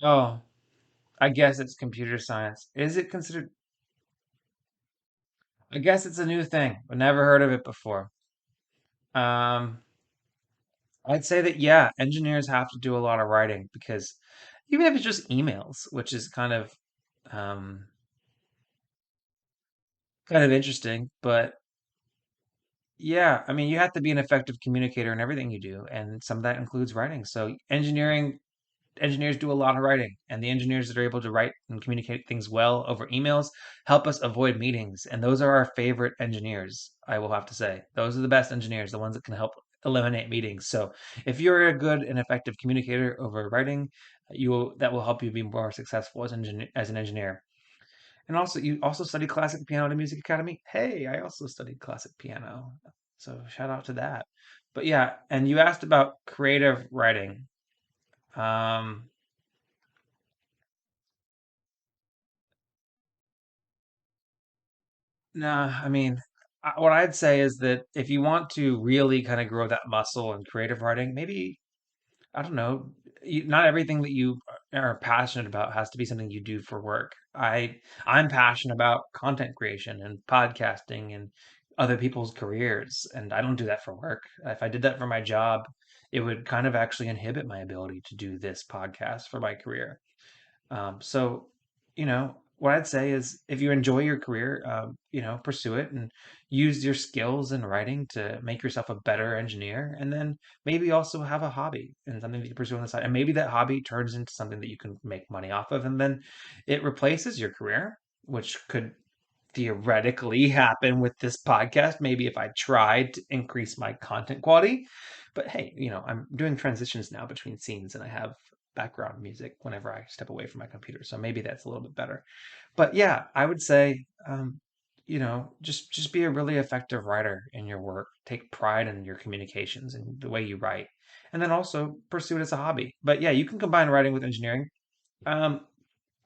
Oh, I guess it's computer science. Is it considered? I guess it's a new thing. I've never heard of it before. Um, I'd say that yeah, engineers have to do a lot of writing because even if it's just emails, which is um, kind of interesting, but yeah, I mean, you have to be an effective communicator in everything you do, and some of that includes writing. So engineers do a lot of writing, and the engineers that are able to write and communicate things well over emails help us avoid meetings. And those are our favorite engineers, I will have to say. Those are the best engineers, the ones that can help eliminate meetings. So if you're a good and effective communicator over writing, that will help you be more successful as an engineer. And also, you also study classic piano at a music academy. Hey, I also studied classic piano. So shout out to that. But yeah, and you asked about creative writing. Um, No, I mean, what I'd say is that if you want to really kind of grow that muscle in creative writing, maybe, I don't know, not everything that you are passionate about has to be something you do for work. I'm passionate about content creation and podcasting and other people's careers, and I don't do that for work. If I did that for my job, it would kind of actually inhibit my ability to do this podcast for my career. So, what I'd say is if you enjoy your career, pursue it and use your skills in writing to make yourself a better engineer. And then maybe also have a hobby and something that you pursue on the side. And maybe that hobby turns into something that you can make money off of. And then it replaces your career, which could theoretically happen with this podcast. Maybe if I tried to increase my content quality. But hey, I'm doing transitions now between scenes and I have background music whenever I step away from my computer. So maybe that's a little bit better. But yeah, I would say, just be a really effective writer in your work. Take pride in your communications and the way you write, and then also pursue it as a hobby. But yeah, you can combine writing with engineering. Um,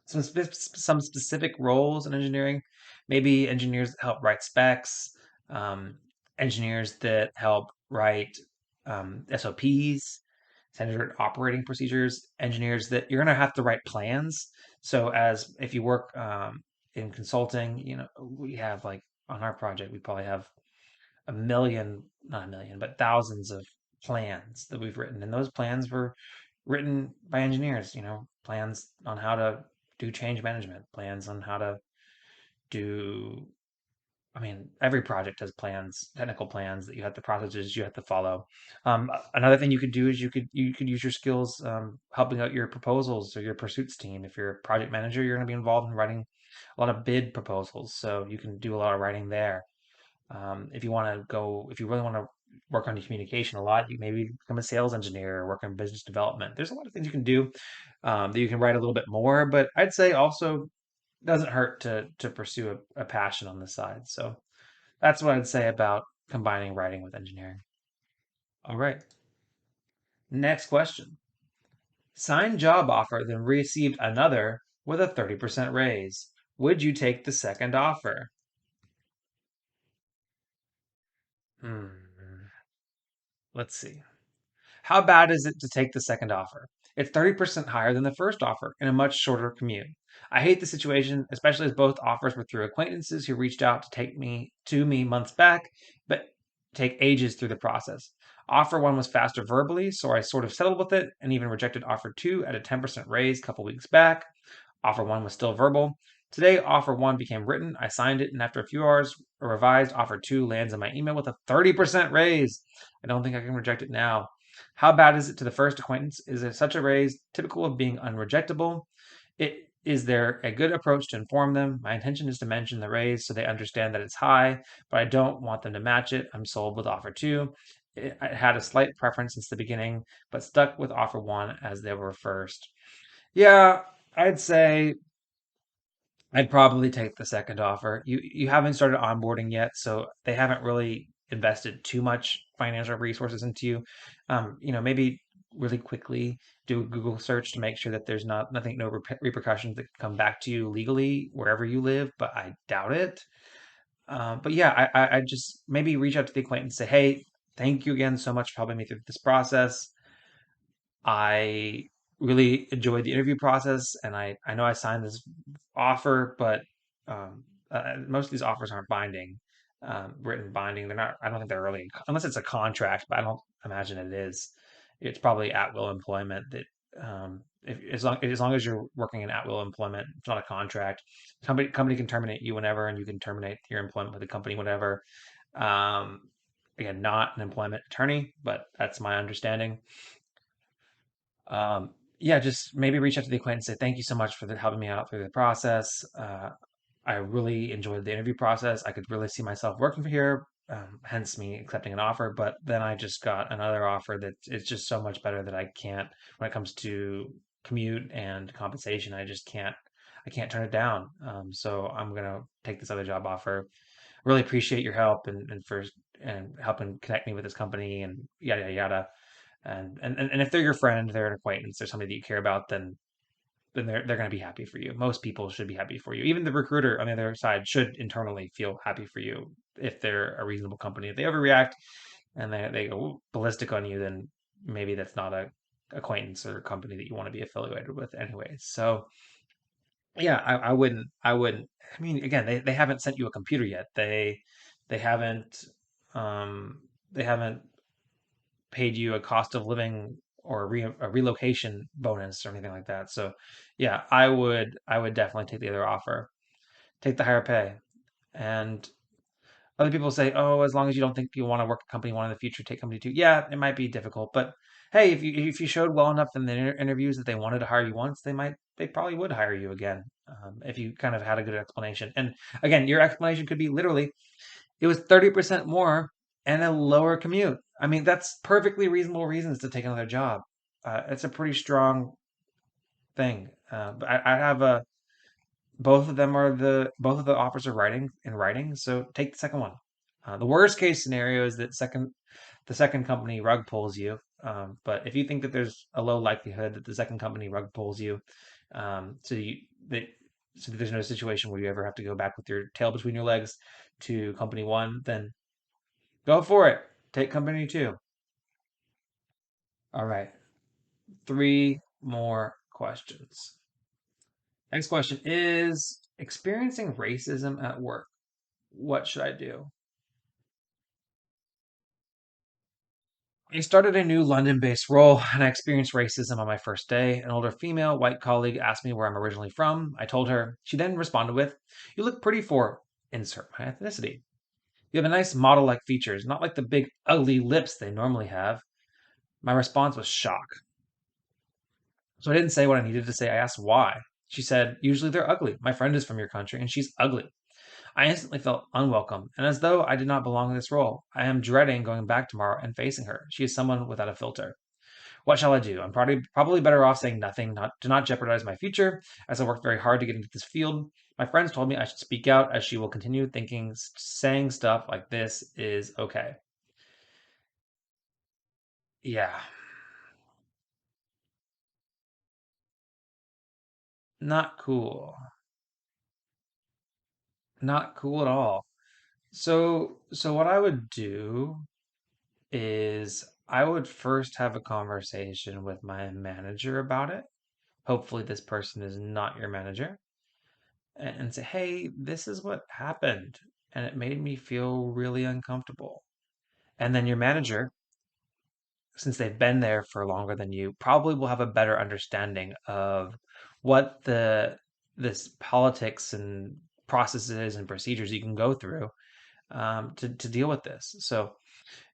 some specific roles in engineering, maybe engineers that help write specs, um, engineers that help write SOPs, standard operating procedures, engineers that you're going to have to write plans. So as if you work in consulting, we have like on our project, we probably have a million, not a million, but thousands of plans that we've written. And those plans were written by engineers, plans on how to do change management, plans on how to do I mean, every project has plans, technical plans that you have the processes you have to follow. Another thing you could do is you could use your skills helping out your proposals or your pursuits team. If you're a project manager, you're going to be involved in writing a lot of bid proposals, so you can do a lot of writing there. If you really want to work on your communication a lot, you maybe become a sales engineer or work on business development. There's a lot of things you can do that you can write a little bit more, but I'd say also doesn't hurt to pursue a passion on the side. So that's what I'd say about combining writing with engineering. All right. Next question. Signed job offer, then received another with a 30% raise. Would you take the second offer? Hmm. Let's see. How bad is it to take the second offer? It's 30% higher than the first offer and a much shorter commute. I hate the situation, especially as both offers were through acquaintances who reached out to me months back, but take ages through the process. Offer one was faster verbally, so I sort of settled with it and even rejected offer two at a 10% raise a couple weeks back. Offer one was still verbal. Today, offer one became written. I signed it, and after a few hours, a revised offer two lands in my email with a 30% raise. I don't think I can reject it now. How bad is it to the first acquaintance? Is it such a raise typical of being unrejectable? Is there a good approach to inform them? My intention is to mention the raise so they understand that it's high, but I don't want them to match it. I'm sold with offer two. I had a slight preference since the beginning, but stuck with offer one as they were first. Yeah, I'd say I'd probably take the second offer. You haven't started onboarding yet, so they haven't really invested too much financial resources into you. Maybe really quickly do a Google search to make sure that there's nothing, no repercussions that can come back to you legally wherever you live, but I doubt it. But yeah, I just maybe reach out to the acquaintance and say, hey, thank you again so much for helping me through this process. I really enjoyed the interview process, and I know I signed this offer, but most of these offers aren't binding, written binding. They're not. I don't think they're really unless it's a contract, but I don't imagine it is. It's probably at will employment that if, as long as you're working in at will employment, it's not a contract. Company can terminate you whenever, and you can terminate your employment with the company whenever. Um, Again, not an employment attorney, but that's my understanding. Yeah, just maybe reach out to the acquaintance and say thank you so much for helping me out through the process. I really enjoyed the interview process. I could really see myself working for here, hence me accepting an offer. But then I just got another offer that it's just so much better that I can't, when it comes to commute and compensation, I can't turn it down. So I'm gonna take this other job offer. Really appreciate your help and helping connect me with this company and yada yada yada. And if they're your friend, they're an acquaintance, they're somebody that you care about, then they're going to be happy for you. Most people should be happy for you. Even the recruiter on the other side should internally feel happy for you if they're a reasonable company. If they overreact and they go ballistic on you, then maybe that's not a acquaintance or company that you want to be affiliated with anyways. So yeah, I wouldn't. I mean, again, they haven't sent you a computer yet. They haven't um they haven't paid you a cost of living or a relocation bonus or anything like that. So, yeah, I would definitely take the other offer, take the higher pay. And other people say, oh, as long as you don't think you want to work at company one in the future, take company two. Yeah, it might be difficult, but hey, if you showed well enough in the interviews that they wanted to hire you once, they probably would hire you again if you kind of had a good explanation. And again, your explanation could be literally it was 30% more and a lower commute. I mean, that's perfectly reasonable reasons to take another job. It's a pretty strong thing. But I have a both of the offers are writing, so take the second one. The worst case scenario is that the second company rug pulls you. But if you think that there's a low likelihood that the second company rug pulls you, so that so that there's no situation where you ever have to go back with your tail between your legs to company one, then go for it. Take company two. All right. Three more questions. Next question is experiencing racism at work. What should I do? I started a new London based role and I experienced racism on my first day. An older female white colleague asked me where I'm originally from. I told her. She then responded with, "You look pretty for insert my ethnicity. You have a nice model like features, not like the big ugly lips they normally have." My response was shock. So I didn't say what I needed to say. I asked why. She said, "Usually they're ugly. My friend is from your country and she's ugly." I instantly felt unwelcome and as though I did not belong in this role. I am dreading going back tomorrow and facing her. She is someone without a filter. What shall I do? I'm probably better off saying nothing, not to not jeopardize my future, as I worked very hard to get into this field. My friends told me I should speak out, as she will continue thinking saying stuff like this is okay. Yeah, not cool. Not cool at all. So what I would do is I would first have a conversation with my manager about it. Hopefully this person is not your manager and say, "Hey, this is what happened and it made me feel really uncomfortable." And then your manager, since they've been there for longer than you, probably will have a better understanding of what the this politics and processes and procedures you can go through to deal with this. So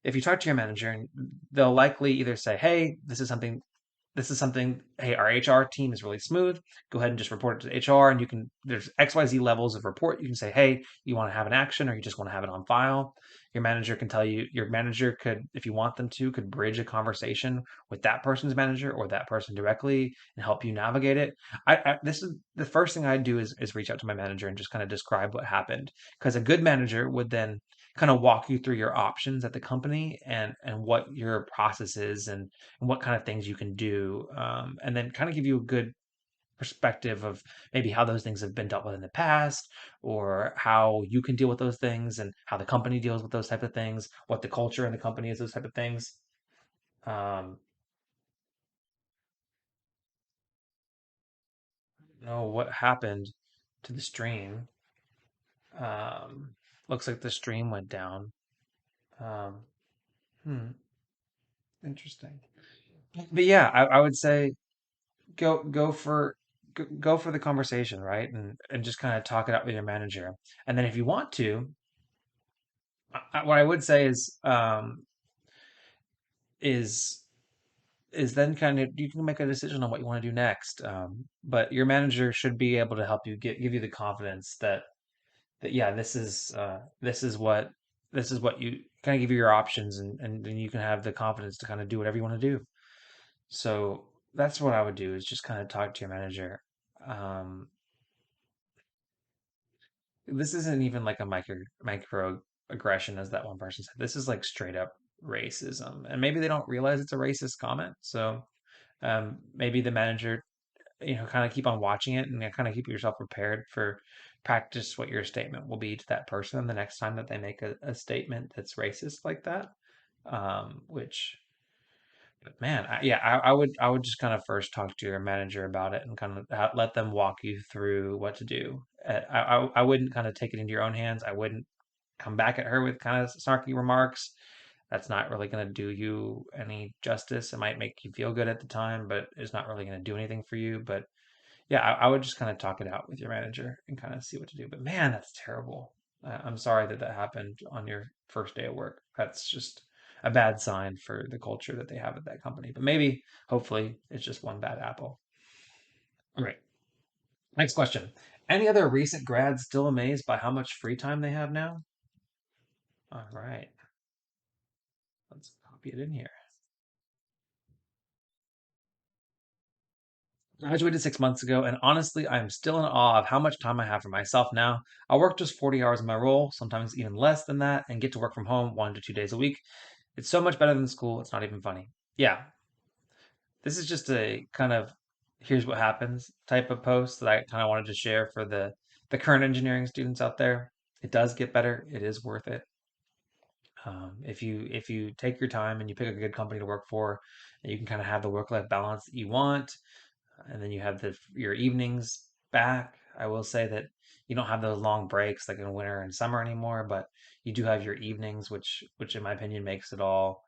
if you talk to your manager, they'll likely either say, "Hey, this is something, hey, our HR team is really smooth. Go ahead and just report it to HR and there's XYZ levels of report. You can say, hey, you want to have an action or you just want to have it on file. Your manager can tell you, your manager could, if you want them to, could bridge a conversation with that person's manager or that person directly and help you navigate it. This is the first thing I'd do is reach out to my manager and just kind of describe what happened. Because a good manager would then kind of walk you through your options at the company and what your process is and what kind of things you can do, and then kind of give you a good perspective of maybe how those things have been dealt with in the past, or how you can deal with those things, and how the company deals with those type of things, what the culture in the company is, those type of things. Um, know what happened to the stream. Um, looks like the stream went down. Um, hmm, interesting. But yeah, I would say go for the conversation, right? And just kind of talk it out with your manager. And then if you want to, what I would say is is then kind of you can make a decision on what you want to do next. But your manager should be able to help you give you the confidence that yeah, this is what you kind of give you your options, and then you can have the confidence to kind of do whatever you want to do. So that's what I would do is just kind of talk to your manager. Um, this isn't even like a microaggression, as that one person said. This is like straight up racism, and maybe they don't realize it's a racist comment. So maybe the manager, kind of keep on watching it and kind of keep yourself prepared for practice what your statement will be to that person the next time that they make a statement that's racist like that. Which But man, I would just kind of first talk to your manager about it and kind of let them walk you through what to do. I wouldn't kind of take it into your own hands. I wouldn't come back at her with kind of snarky remarks. That's not really going to do you any justice. It might make you feel good at the time, but it's not really going to do anything for you. But yeah, I would just kind of talk it out with your manager and kind of see what to do. But man, that's terrible. I'm sorry that that happened on your first day of work. That's just a bad sign for the culture that they have at that company. But maybe, hopefully, it's just one bad apple. All right. Next question. Any other recent grads still amazed by how much free time they have now? All right. Let's copy it in here. Graduated 6 months ago, and honestly, I am still in awe of how much time I have for myself now. I work just 40 hours in my role, sometimes even less than that, and get to work from home 1 to 2 days a week. It's so much better than school, it's not even funny. Yeah, this is just a kind of here's what happens type of post that I kind of wanted to share for the current engineering students out there. It does get better, it is worth it. If you take your time and you pick a good company to work for, and you can kind of have the work-life balance that you want, and then you have your evenings back. I will say that you don't have those long breaks like in winter and summer anymore, but you do have your evenings, which in my opinion makes it all.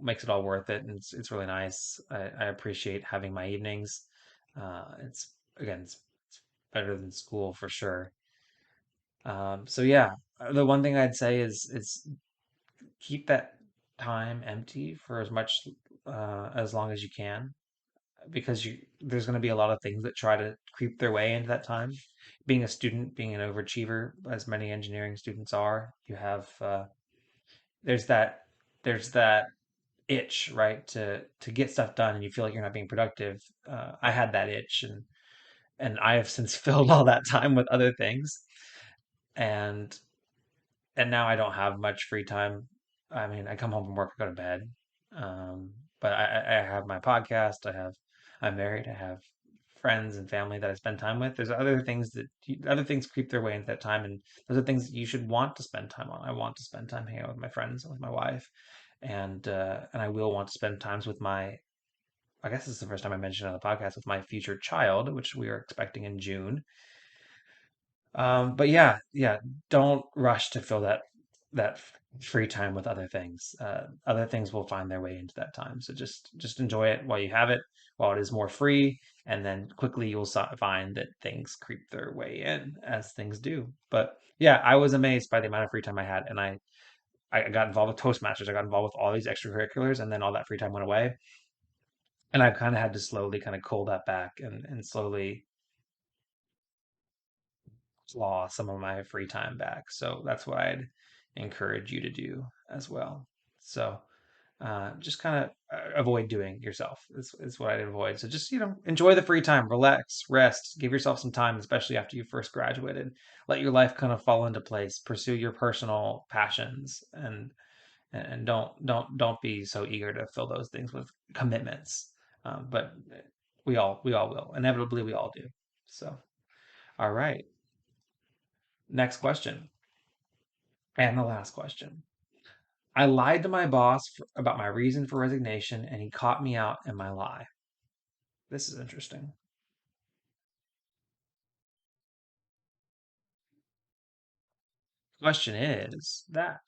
Makes it all worth it, and it's really nice. I appreciate having my evenings. It's again, it's better than school for sure. So yeah, the one thing I'd say is keep that time empty for as long as you can, because there's going to be a lot of things that try to creep their way into that time. Being a student, being an overachiever, as many engineering students are, you have there's that there's that itch, right, to get stuff done, and you feel like you're not being productive. I had that itch, and I have since filled all that time with other things, and now I don't have much free time. I mean, I come home from work, I go to bed. Um, but I have my podcast. I'm married. I have friends and family that I spend time with. There's other things creep their way into that time, and those are things that you should want to spend time on. I want to spend time hanging out with my friends and with my wife, and I will want to spend times with my. I guess this is the first time I mentioned on the podcast with my future child, which we are expecting in June. But yeah, don't rush to fill that free time with other things. Other things will find their way into that time. So just enjoy it while you have it, while it is more free, and then quickly you'll find that things creep their way in as things do. But yeah, I was amazed by the amount of free time I had, and I got involved with Toastmasters. I got involved with all these extracurriculars, and then all that free time went away, and I've kind of had to slowly kind of cull that back and slowly claw some of my free time back. So that's what I'd encourage you to do as well. So just kind of avoid doing yourself is what I'd avoid. So just, enjoy the free time, relax, rest, give yourself some time, especially after you first graduated. Let your life kind of fall into place, pursue your personal passions, and don't be so eager to fill those things with commitments. But we all will. Inevitably, we all do. So, all right. Next question. And the last question. I lied to my boss about my reason for resignation, and he caught me out in my lie. This is interesting. Question is that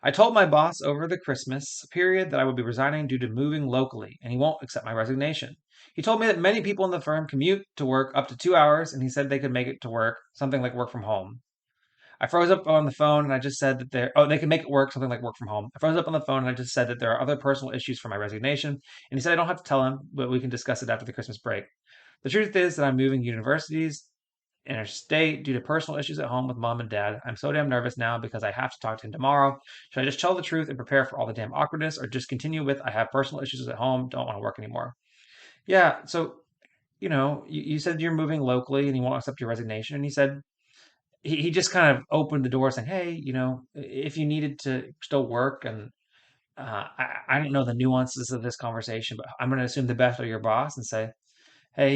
I told my boss over the Christmas period that I would be resigning due to moving locally, and he won't accept my resignation. He told me that many people in the firm commute to work up to 2 hours, and he said they could make it to work, something like work from home. I froze up on the phone and I just said that they can make it work, something like work from home. I froze up on the phone and I just said that there are other personal issues for my resignation. And he said I don't have to tell him, but we can discuss it after the Christmas break. The truth is that I'm moving universities interstate due to personal issues at home with mom and dad. I'm so damn nervous now because I have to talk to him tomorrow. Should I just tell the truth and prepare for all the damn awkwardness, or just continue with I have personal issues at home, don't want to work anymore? Yeah, so you said you're moving locally and you won't accept your resignation. And he said he just kind of opened the door saying, hey, if you needed to still work, and I don't know the nuances of this conversation, but I'm going to assume the best of your boss and say, hey,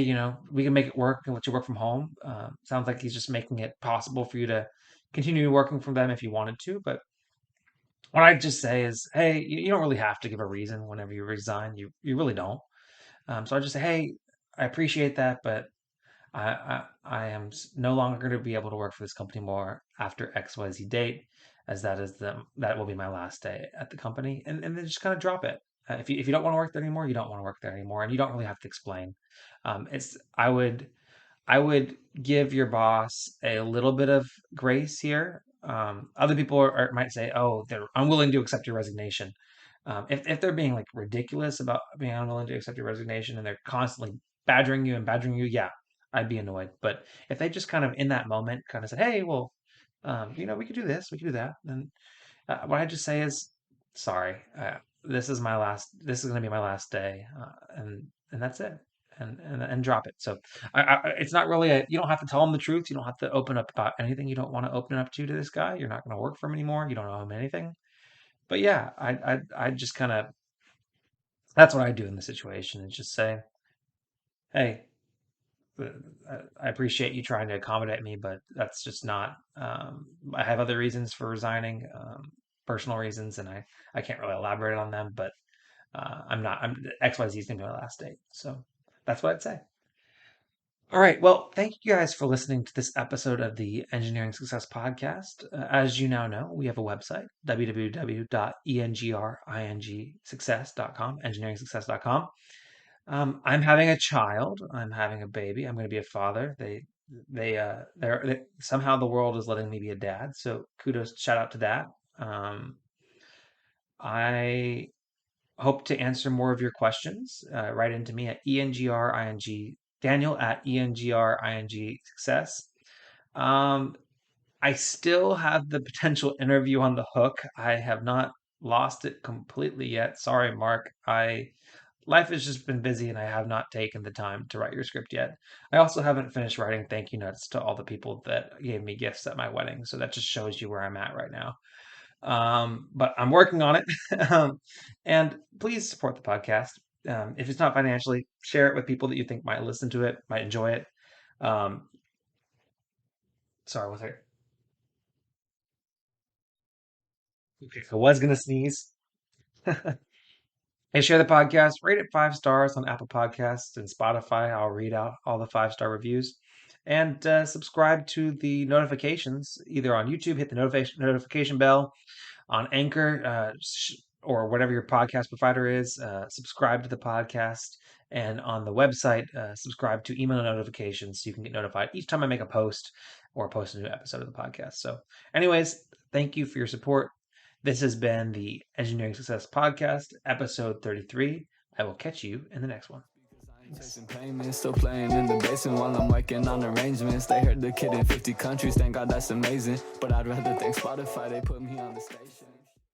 we can make it work and let you work from home. Sounds like he's just making it possible for you to continue working from them if you wanted to. But what I'd just say is, hey, you don't really have to give a reason whenever you resign. You really don't. So I just say, hey, I appreciate that, but I am no longer going to be able to work for this company more after XYZ date, as that will be my last day at the company, and then just kind of drop it. If you don't want to work there anymore, you don't want to work there anymore, and you don't really have to explain. It's I would give your boss a little bit of grace here. Other people might say, "Oh, they're unwilling to accept your resignation." If they're being like ridiculous about being unwilling to accept your resignation and they're constantly badgering you, yeah, I'd be annoyed. But if they just kind of in that moment kind of said, "Hey, well, we could do this, we could do that," then what I just say is, "Sorry, This is going to be my last day, and that's it." And drop it. So it's not really you don't have to tell him the truth. You don't have to open up about anything you don't want to open up to this guy. You're not going to work for him anymore. You don't owe him anything. But yeah, I just kind of that's what I do in the situation and just say, hey, uh, I appreciate you trying to accommodate me, but that's just not. I have other reasons for resigning, personal reasons, and I can't really elaborate on them. But I'm not. I'm XYZ is gonna be my last date, so that's what I'd say. All right. Well, thank you guys for listening to this episode of the Engineering Success Podcast. As you now know, we have a website, www.engineeringsuccess.com, engineeringsuccess.com. I'm having a child. I'm having a baby. I'm going to be a father. Somehow the world is letting me be a dad. So kudos, shout out to that. I hope to answer more of your questions. Write into me at Daniel at engring success. Um, I still have the potential interview on the hook. I have not lost it completely yet. Sorry, Mark. I Life has just been busy and I have not taken the time to write your script yet. I also haven't finished writing thank you notes to all the people that gave me gifts at my wedding. So that just shows you where I'm at right now. But I'm working on it. And please support the podcast. If it's not financially, share it with people that you think might listen to it, might enjoy it. Um, sorry, was I? Okay, I was gonna sneeze. Hey, share the podcast, rate it 5 stars on Apple Podcasts and Spotify. I'll read out all the 5 star reviews. And subscribe to the notifications either on YouTube, hit the notification bell, on Anchor or whatever your podcast provider is. Subscribe to the podcast. And on the website, subscribe to email notifications so you can get notified each time I make a post or post a new episode of the podcast. So, anyways, thank you for your support. This has been the Engineering Success Podcast, episode 33. I will catch you in the next one. Chasing payments, still playing in the basement while I'm working on arrangements. They heard the kid in 50 countries, thank God that's amazing. But I'd rather thank Spotify, they put me on the station.